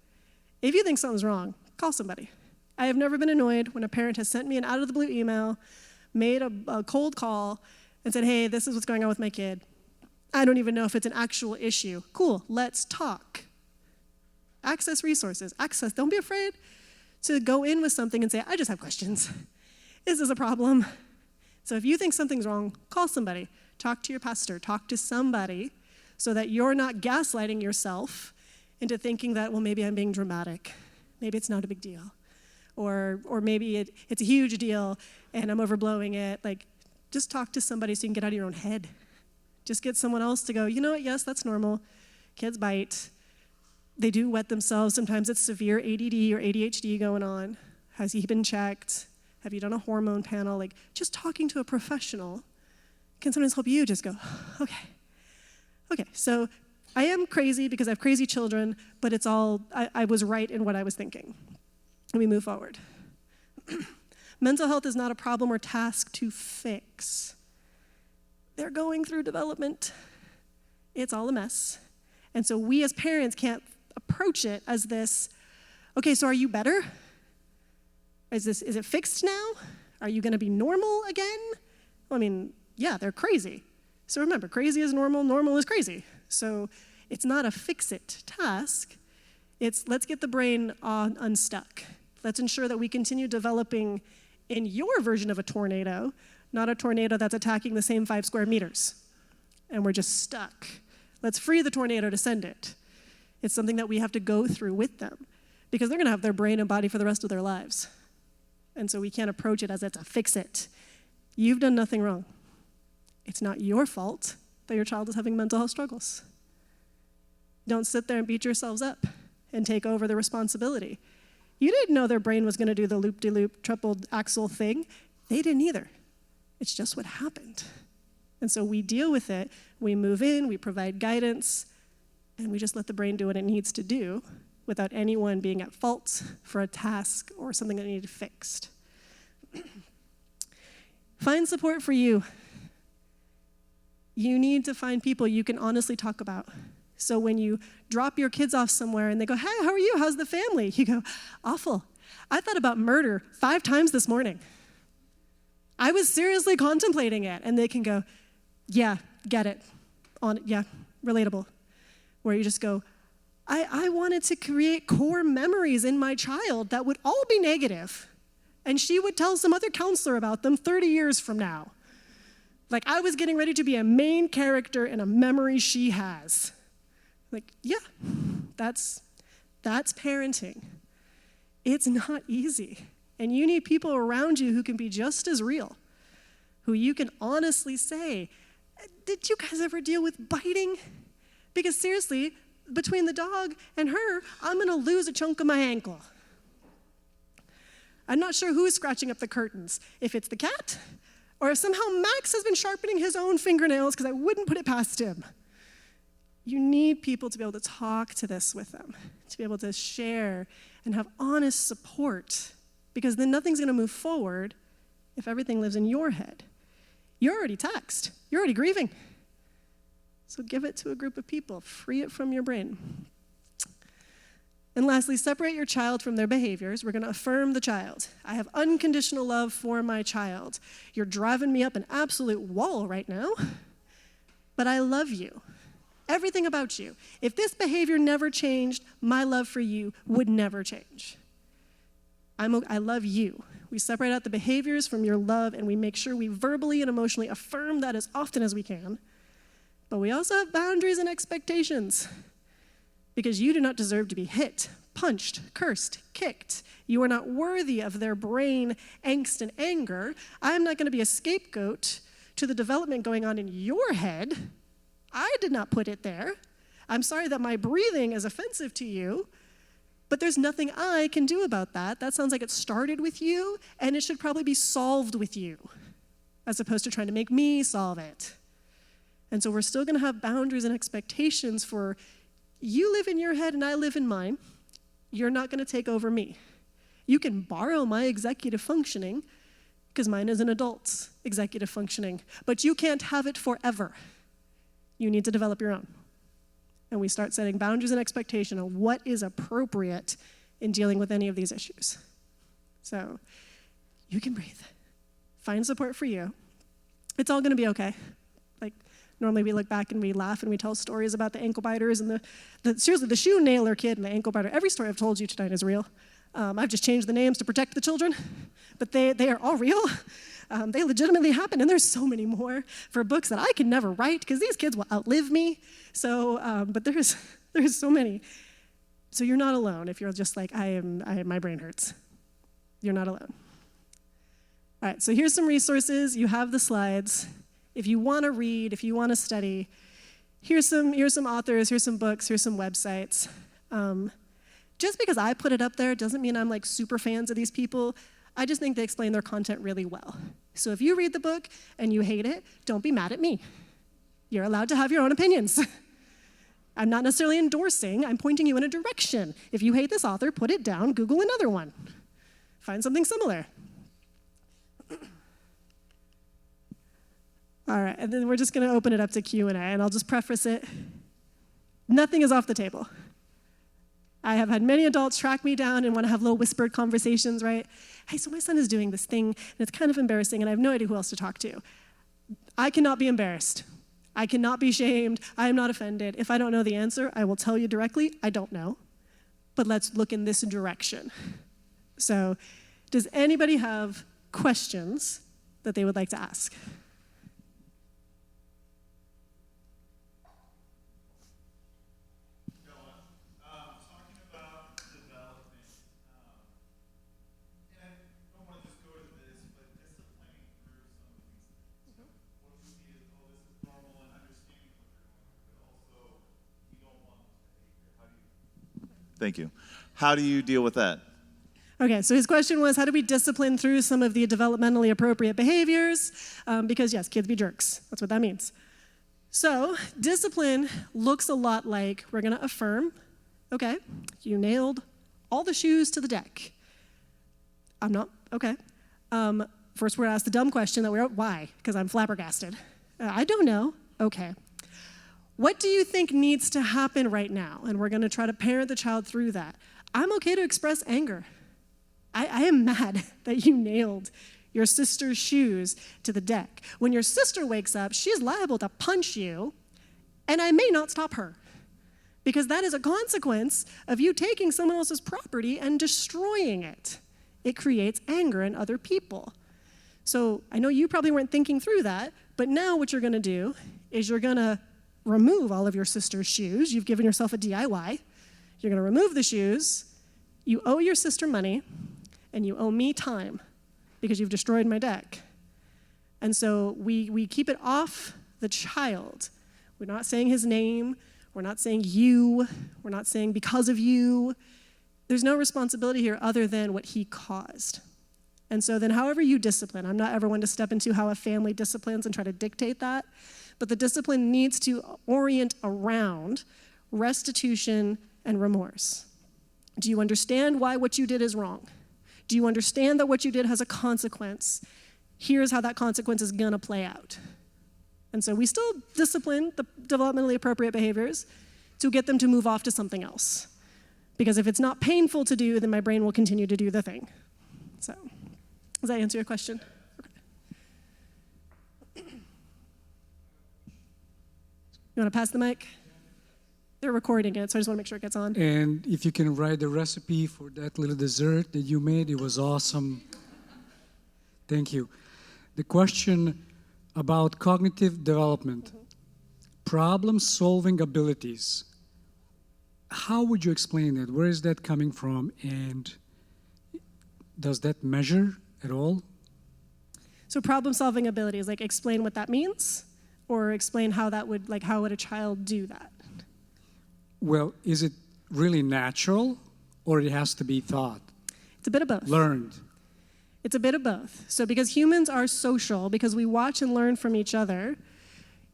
S2: If you think something's wrong, call somebody. I have never been annoyed when a parent has sent me an out-of-the-blue email, made a cold call, and said, hey, this is what's going on with my kid. I don't even know if it's an actual issue. Cool, let's talk. Access resources, access. Don't be afraid to go in with something and say, I just have questions. Is this a problem? So if you think something's wrong, call somebody. Talk to your pastor. Talk to somebody so that you're not gaslighting yourself into thinking that, well, maybe I'm being dramatic. Maybe it's not a big deal. Or maybe it's a huge deal and I'm overblowing it. Like, just talk to somebody so you can get out of your own head. Just get someone else to go, you know what, yes, that's normal. Kids bite. They do wet themselves. Sometimes it's severe ADD or ADHD going on. Has he been checked? Have you done a hormone panel? Like, just talking to a professional can sometimes help you just go, okay, so I am crazy because I have crazy children, but it's all, I was right in what I was thinking. And we move forward. Mental health is not a problem or task to fix. They're going through development. It's all a mess. And so we as parents can't approach it as this, okay, so are you better? Is it fixed now? Are you going to be normal again? Well, I mean, yeah, they're crazy. So remember, crazy is normal, normal is crazy. So it's not a fix-it task. It's let's get the brain unstuck. Let's ensure that we continue developing in your version of a tornado, not a tornado that's attacking the same 5 square meters. And we're just stuck. Let's free the tornado to send it. It's something that we have to go through with them because they're going to have their brain and body for the rest of their lives. And so we can't approach it as it's a fix-it. You've done nothing wrong. It's not your fault that your child is having mental health struggles. Don't sit there and beat yourselves up and take over the responsibility. You didn't know their brain was going to do the loop-de-loop triple axle thing. They didn't either. It's just what happened. And so we deal with it, we move in, we provide guidance, and we just let the brain do what it needs to do without anyone being at fault for a task or something that needed fixed. Find support for you. You need to find people you can honestly talk about. So when you drop your kids off somewhere and they go, hey, how are you? How's the family? You go, awful. I thought about murder 5 times this morning. I was seriously contemplating it. And they can go, yeah, get it. Yeah, relatable. Where you just go, I wanted to create core memories in my child that would all be negative. And she would tell some other counselor about them 30 years from now. Like I was getting ready to be a main character in a memory she has. Like, yeah, that's parenting. It's not easy. And you need people around you who can be just as real, who you can honestly say, did you guys ever deal with biting? Because seriously, between the dog and her, I'm gonna lose a chunk of my ankle. I'm not sure who's scratching up the curtains, if it's the cat, or if somehow Max has been sharpening his own fingernails because I wouldn't put it past him. You need people to be able to talk to this with them, to be able to share and have honest support, because then nothing's gonna move forward if everything lives in your head. You're already taxed, you're already grieving. So give it to a group of people, free it from your brain. And lastly, separate your child from their behaviors. We're gonna affirm the child. I have unconditional love for my child. You're driving me up an absolute wall right now, but I love you. Everything about you. If this behavior never changed, my love for you would never change. I love you. We separate out the behaviors from your love, and we make sure we verbally and emotionally affirm that as often as we can. But we also have boundaries and expectations, because you do not deserve to be hit, punched, cursed, kicked. You are not worthy of their brain angst and anger. I am not going to be a scapegoat to the development going on in your head. I did not put it there. I'm sorry that my breathing is offensive to you, but there's nothing I can do about that. That sounds like it started with you, and it should probably be solved with you, as opposed to trying to make me solve it. And so we're still going to have boundaries and expectations for you live in your head and I live in mine. You're not going to take over me. You can borrow my executive functioning, because mine is an adult's executive functioning, but you can't have it forever. You need to develop your own. And we start setting boundaries and expectation on what is appropriate in dealing with any of these issues. So you can breathe. Find support for you. It's all going to be okay. Like normally we look back and we laugh and we tell stories about the ankle biters and seriously, the shoe nailer kid and the ankle biter. Every story I've told you tonight is real. I've just changed the names to protect the children, but they are all real. They legitimately happen, and there's so many more for books that I can never write because these kids will outlive me. So, but there's so many. So you're not alone if you're just like, my brain hurts. You're not alone. All right, so here's some resources. You have the slides. If you want to read, if you want to study, here's some authors, here's some books, here's some websites. Just because I put it up there doesn't mean I'm like super fans of these people. I just think they explain their content really well. So if you read the book and you hate it, don't be mad at me. You're allowed to have your own opinions. I'm not necessarily endorsing, I'm pointing you in a direction. If you hate this author, put it down, Google another one. Find something similar. All right, and then we're just going to open it up to Q&A, and I'll just preface it. Nothing is off the table. I have had many adults track me down and want to have little whispered conversations, right? Hey, so my son is doing this thing, and it's kind of embarrassing, and I have no idea who else to talk to. I cannot be embarrassed. I cannot be shamed. I am not offended. If I don't know the answer, I will tell you directly, I don't know. But let's look in this direction. So, does anybody have questions that they would like to ask?
S3: Thank you. How do you deal with that?
S2: Okay, so his question was, how do we discipline through some of the developmentally appropriate behaviors? Because yes, kids be jerks. That's what that means. So discipline looks a lot like we're going to affirm, okay, you nailed all the shoes to the deck. I'm not, okay. First we're going to ask the dumb question that why? Because I'm flabbergasted. I don't know. Okay. What do you think needs to happen right now? And we're going to try to parent the child through that. I'm okay to express anger. I am mad that you nailed your sister's shoes to the deck. When your sister wakes up, she's liable to punch you, and I may not stop her, because that is a consequence of you taking someone else's property and destroying it. It creates anger in other people. So I know you probably weren't thinking through that, but now what you're going to do is you're going to remove all of your sister's shoes. You've given yourself a DIY. You're going to remove the shoes. You owe your sister money, and you owe me time because you've destroyed my deck. And so we keep it off the child. We're not saying his name. We're not saying you. We're not saying because of you. There's no responsibility here other than what he caused. And so then however you discipline, I'm not ever one to step into how a family disciplines and try to dictate that, but the discipline needs to orient around restitution and remorse. Do you understand why what you did is wrong? Do you understand that what you did has a consequence? Here's how that consequence is going to play out. And so we still discipline the developmentally appropriate behaviors to get them to move off to something else. Because if it's not painful to do, then my brain will continue to do the thing. So, does that answer your question? You want to pass the mic? They're recording it, so I just want to make sure it gets on.
S4: And if you can write the recipe for that little dessert that you made, it was awesome. Thank you. The question about cognitive development, problem-solving abilities. How would you explain that? Where is that coming from? And does that measure at all?
S2: So problem-solving abilities, like explain what that means, or explain how that would, like how would a child do that?
S4: Well, is it really natural, or it has to be taught?
S2: It's a bit of both.
S4: Learned.
S2: It's a bit of both. So because humans are social, because we watch and learn from each other,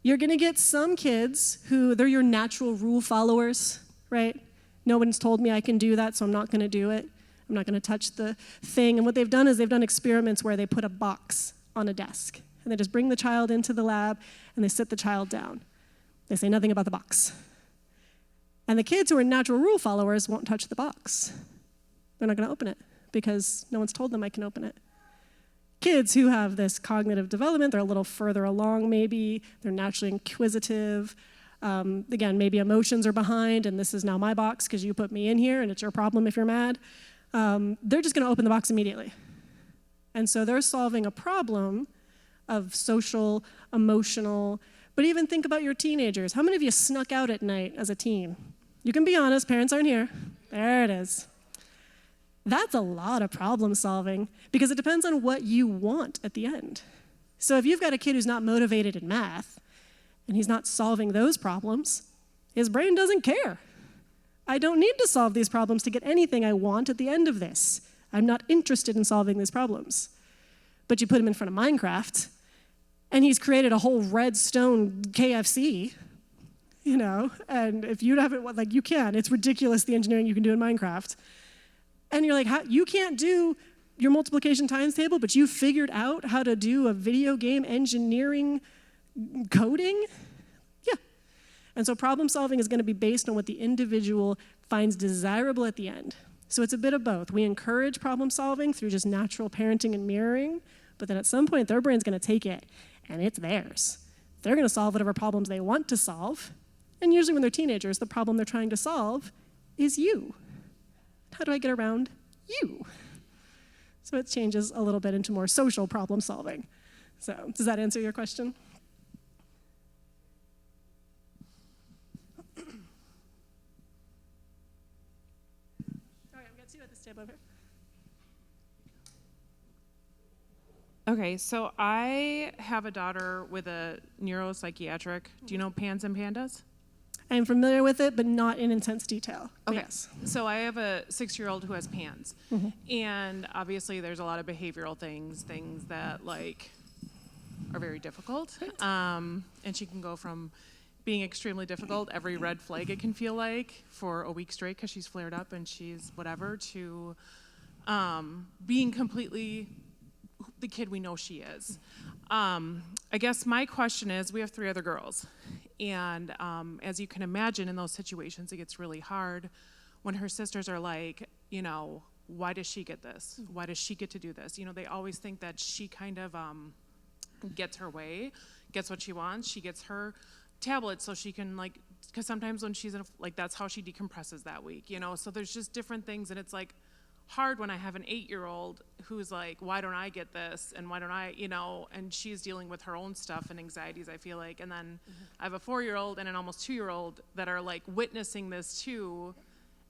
S2: you're going to get some kids who, they're your natural rule followers, right? No one's told me I can do that, so I'm not going to do it. I'm not going to touch the thing. And what they've done is they've done experiments where they put a box on a desk, and they just bring the child into the lab, and they sit the child down. They say nothing about the box. And the kids who are natural rule followers won't touch the box. They're not going to open it because no one's told them I can open it. Kids who have this cognitive development, they're a little further along maybe, they're naturally inquisitive. Again, maybe emotions are behind, and this is now my box because you put me in here, and it's your problem if you're mad. They're just going to open the box immediately. And so they're solving a problem of social, emotional, but even think about your teenagers. How many of you snuck out at night as a teen? You can be honest, parents aren't here. There it is. That's a lot of problem solving because it depends on what you want at the end. So if you've got a kid who's not motivated in math and he's not solving those problems, his brain doesn't care. I don't need to solve these problems to get anything I want at the end of this. I'm not interested in solving these problems. But you put him in front of Minecraft, and he's created a whole redstone KFC, you know, and if you haven't, like, you can. It's ridiculous the engineering you can do in Minecraft. And you're like, you can't do your multiplication times table, but you figured out how to do a video game engineering coding? Yeah. And so problem solving is going to be based on what the individual finds desirable at the end. So it's a bit of both. We encourage problem solving through just natural parenting and mirroring, but then at some point their brain's going to take it and it's theirs. They're going to solve whatever problems they want to solve. And usually when they're teenagers, the problem they're trying to solve is you. How do I get around you? So it changes a little bit into more social problem solving. So does that answer your question? All right, I've got two at this table over here.
S5: Okay, so I have a daughter with a neuropsychiatric. Do you know PANS and PANDAS?
S2: I'm familiar with it, but not in intense detail.
S5: Okay.
S2: Yes.
S5: So I have a 6-year-old who has PANS. And obviously there's a lot of behavioral things that like are very difficult. And she can go from being extremely difficult, every red flag it can feel like, for a week straight because she's flared up and she's whatever, to being completely the kid we know she is. I guess my question is, we have 3 other girls. And as you can imagine, in those situations, it gets really hard when her sisters are like, you know, why does she get this? Why does she get to do this? You know, they always think that she kind of gets her way, gets what she wants. She gets her tablet so she can, like, because sometimes when she's in, like, that's how she decompresses that week, you know? So there's just different things, and it's like hard when I have an 8-year-old who's like, why don't I get this? And why don't I, you know, and she's dealing with her own stuff and anxieties, I feel like. And then I have a 4-year-old and an almost 2-year-old that are like witnessing this too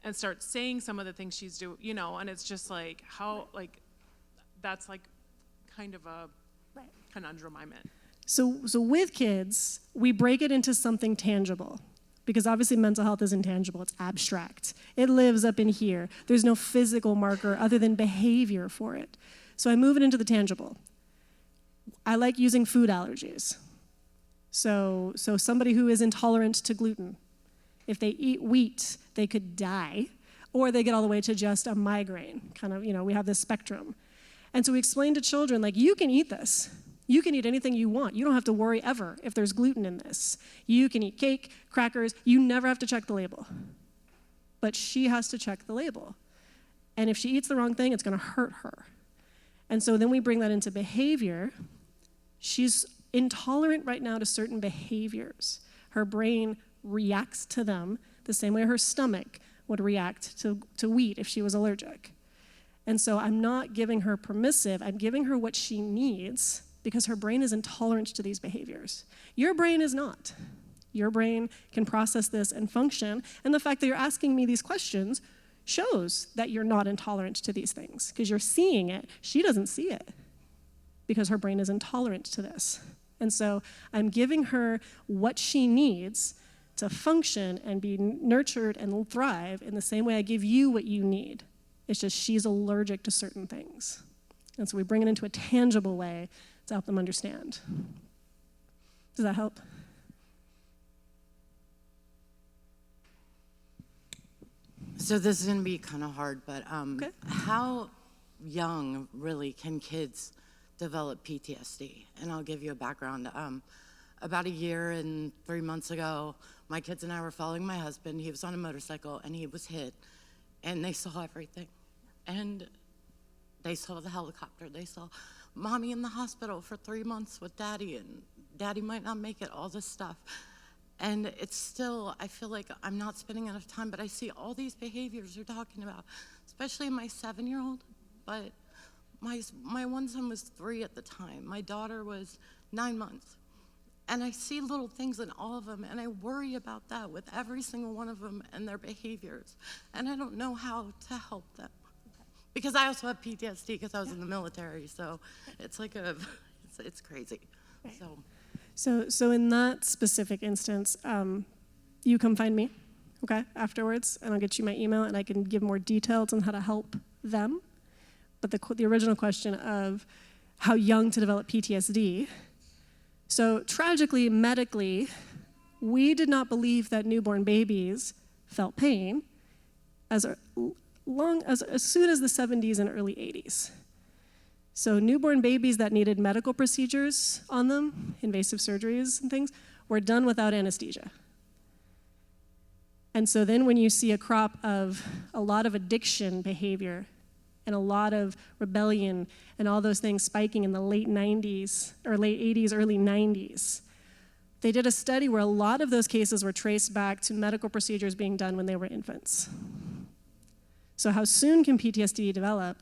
S5: and start saying some of the things she's doing, you know, and it's just like, how, like, that's like kind of a conundrum I'm in.
S2: So with kids, we break it into something tangible. Because obviously mental health is intangible, it's abstract. It lives up in here. There's no physical marker other than behavior for it. So I move it into the tangible. I like using food allergies. So somebody who is intolerant to gluten, if they eat wheat, they could die, or they get all the way to just a migraine. Kind of, you know, we have this spectrum. And so we explain to children, like, you can eat this. You can eat anything you want. You don't have to worry ever if there's gluten in this. You can eat cake, crackers. You never have to check the label. But she has to check the label. And if she eats the wrong thing, it's going to hurt her. And so then we bring that into behavior. She's intolerant right now to certain behaviors. Her brain reacts to them the same way her stomach would react to wheat if she was allergic. And so I'm not giving her permissive. I'm giving her what she needs, because her brain is intolerant to these behaviors. Your brain is not. Your brain can process this and function, and the fact that you're asking me these questions shows that you're not intolerant to these things, because you're seeing it. She doesn't see it, because her brain is intolerant to this. And so I'm giving her what she needs to function and be nurtured and thrive in the same way I give you what you need. It's just she's allergic to certain things. And so we bring it into a tangible way to help them understand. Does that help?
S6: So this is going to be kind of hard, but
S2: Okay.
S6: how young really can kids develop PTSD? And I'll give you a background. About a year and 3 months ago, my kids and I were following my husband. He was on a motorcycle and he was hit, and they saw everything. And they saw the helicopter. They saw mommy in the hospital for 3 months with daddy, and daddy might not make it, all this stuff. And it's still, I feel like I'm not spending enough time, but I see all these behaviors you're talking about, especially in my 7-year-old. But my one son was 3 at the time. My daughter was 9 months. And I see little things in all of them, and I worry about that with every single one of them and their behaviors. And I don't know how to help them. Because I also have PTSD because I was in the military, so it's like it's crazy.
S2: Right. So in that specific instance, you come find me, okay, afterwards, and I'll get you my email, and I can give more details on how to help them. But the original question of how young to develop PTSD, so tragically, medically, we did not believe that newborn babies felt pain as soon as the 70s and early 80s. So newborn babies that needed medical procedures on them, invasive surgeries and things, were done without anesthesia. And so then when you see a crop of a lot of addiction behavior and a lot of rebellion and all those things spiking in the late 90s, or late 80s, early 90s, they did a study where a lot of those cases were traced back to medical procedures being done when they were infants. So how soon can PTSD develop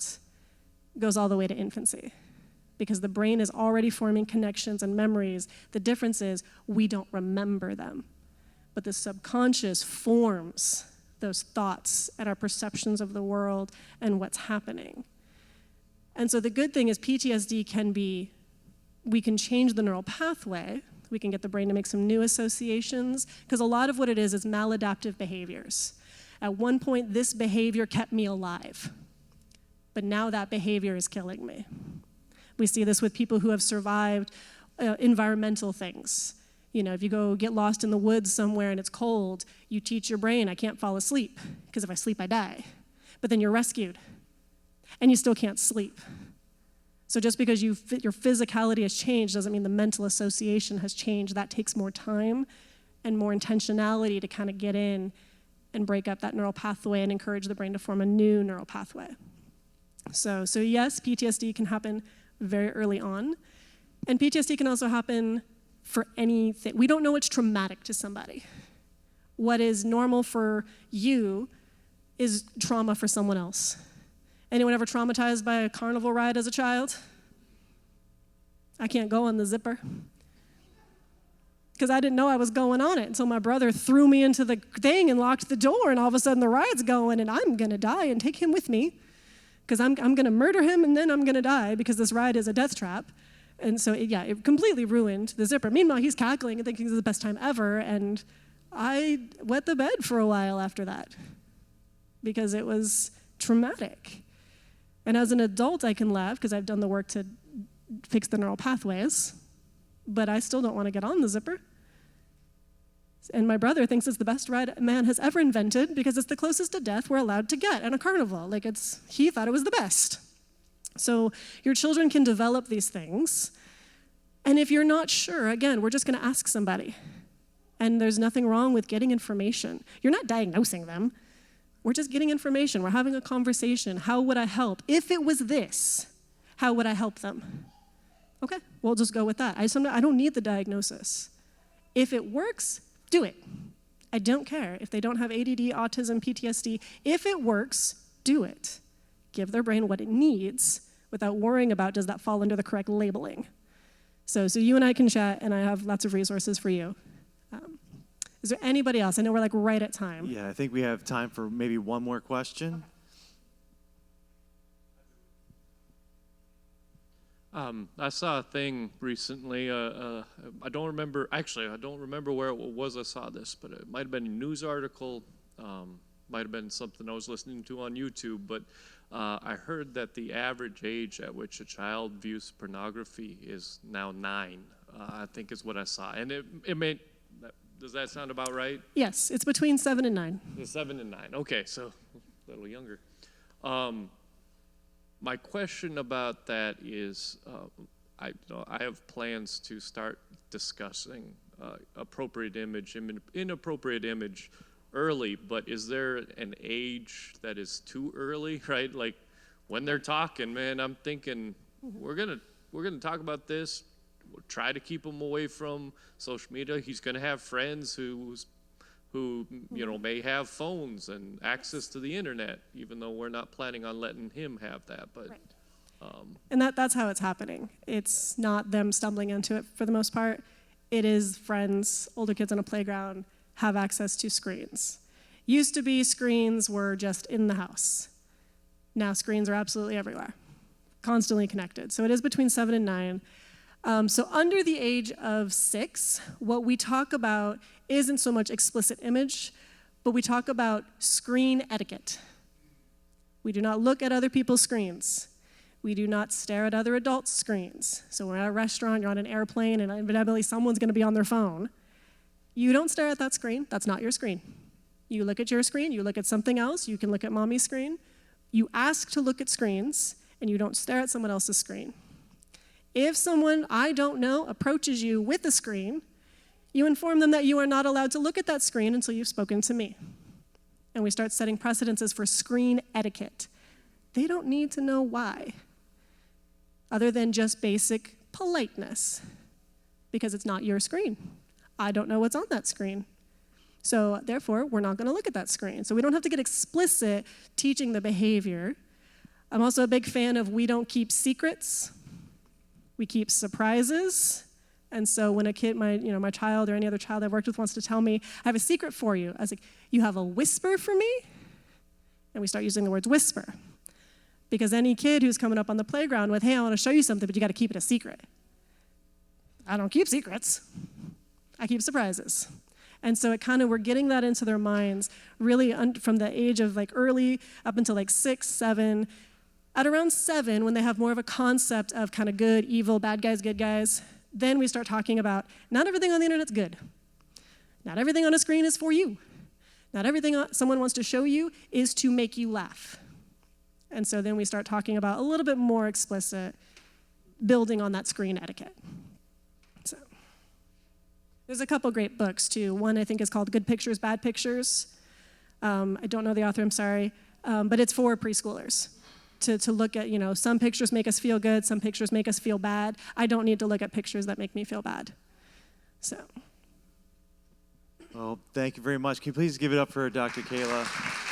S2: goes all the way to infancy, because the brain is already forming connections and memories. The difference is we don't remember them, but the subconscious forms those thoughts and our perceptions of the world and what's happening. And so the good thing is PTSD we can change the neural pathway. We can get the brain to make some new associations, because a lot of what it is maladaptive behaviors. At one point, this behavior kept me alive, but now that behavior is killing me. We see this with people who have survived environmental things. You know, if you go get lost in the woods somewhere and it's cold, you teach your brain, I can't fall asleep, because if I sleep, I die. But then you're rescued, and you still can't sleep. So just because your physicality has changed doesn't mean the mental association has changed. That takes more time and more intentionality to kind of get in and break up that neural pathway and encourage the brain to form a new neural pathway. So yes, PTSD can happen very early on, and PTSD can also happen for anything. We don't know what's traumatic to somebody. What is normal for you is trauma for someone else. Anyone ever traumatized by a carnival ride as a child? I can't go on the zipper, because I didn't know I was going on it until my brother threw me into the thing and locked the door, and all of a sudden the ride's going, and I'm gonna die and take him with me, because I'm gonna murder him and then I'm gonna die, because this ride is a death trap. And so, it completely ruined the zipper. Meanwhile, he's cackling and thinking it's the best time ever, and I wet the bed for a while after that, because it was traumatic. And as an adult, I can laugh, because I've done the work to fix the neural pathways, but I still don't want to get on the zipper. And my brother thinks it's the best ride man has ever invented, because it's the closest to death we're allowed to get at a carnival. He thought it was the best. So your children can develop these things. And if you're not sure, again, we're just going to ask somebody. And there's nothing wrong with getting information. You're not diagnosing them. We're just getting information. We're having a conversation. How would I help? If it was this, how would I help them? Okay, we'll just go with that. I don't need the diagnosis. If it works, do it. I don't care if they don't have ADD, autism, PTSD. If it works, do it. Give their brain what it needs without worrying about, does that fall under the correct labeling? So you and I can chat, and I have lots of resources for you. Is there anybody else? I know we're right at time.
S3: Yeah, I think we have time for maybe one more question.
S7: I saw a thing recently. I don't remember where it was I saw this, but it might have been a news article, might have been something I was listening to on YouTube, but I heard that the average age at which a child views pornography is now 9, I think is what I saw. And does that sound about right?
S2: Yes, it's between 7 and 9.
S7: 7 and 9, okay, so a little younger. My question about that is, I have plans to start discussing appropriate image, inappropriate image early, but is there an age that is too early, right? Like when they're talking, man, I'm thinking we're gonna talk about this. We'll try to keep them away from social media. He's gonna have friends who may have phones and access to the internet, even though we're not planning on letting him have that. But
S2: right. And that's how it's happening. It's not them stumbling into it for the most part. It is friends, older kids on a playground have access to screens. Used to be screens were just in the house. Now screens are absolutely everywhere, constantly connected. So it is between 7 and 9. So under the age of 6, what we talk about isn't so much explicit image, but we talk about screen etiquette. We do not look at other people's screens. We do not stare at other adults' screens. So we're at a restaurant, you're on an airplane, and inevitably someone's gonna be on their phone. You don't stare at that screen, that's not your screen. You look at your screen, you look at something else, you can look at mommy's screen. You ask to look at screens, and you don't stare at someone else's screen. If someone I don't know approaches you with a screen, you inform them that you are not allowed to look at that screen until you've spoken to me. And we start setting precedences for screen etiquette. They don't need to know why, other than just basic politeness, because it's not your screen. I don't know what's on that screen. So therefore, we're not going to look at that screen. So we don't have to get explicit teaching the behavior. I'm also a big fan of we don't keep secrets. We keep surprises. And so when a kid, my child or any other child I've worked with wants to tell me, I have a secret for you, I was like, you have a whisper for me? And we start using the words whisper. Because any kid who's coming up on the playground with, hey, I want to show you something, but you got to keep it a secret. I don't keep secrets. I keep surprises. And so we're getting that into their minds really from the age of early up until 6, 7. At around 7, when they have more of a concept of kind of good, evil, bad guys, good guys, then we start talking about not everything on the internet's good. Not everything on a screen is for you. Not everything someone wants to show you is to make you laugh. And so then we start talking about a little bit more explicit, building on that screen etiquette. So there's a couple great books, too. One, I think, is called Good Pictures, Bad Pictures. I don't know the author, I'm sorry. But it's for preschoolers to look at, some pictures make us feel good, some pictures make us feel bad. I don't need to look at pictures that make me feel bad. So.
S3: Well, thank you very much. Can you please give it up for Dr. Kayla?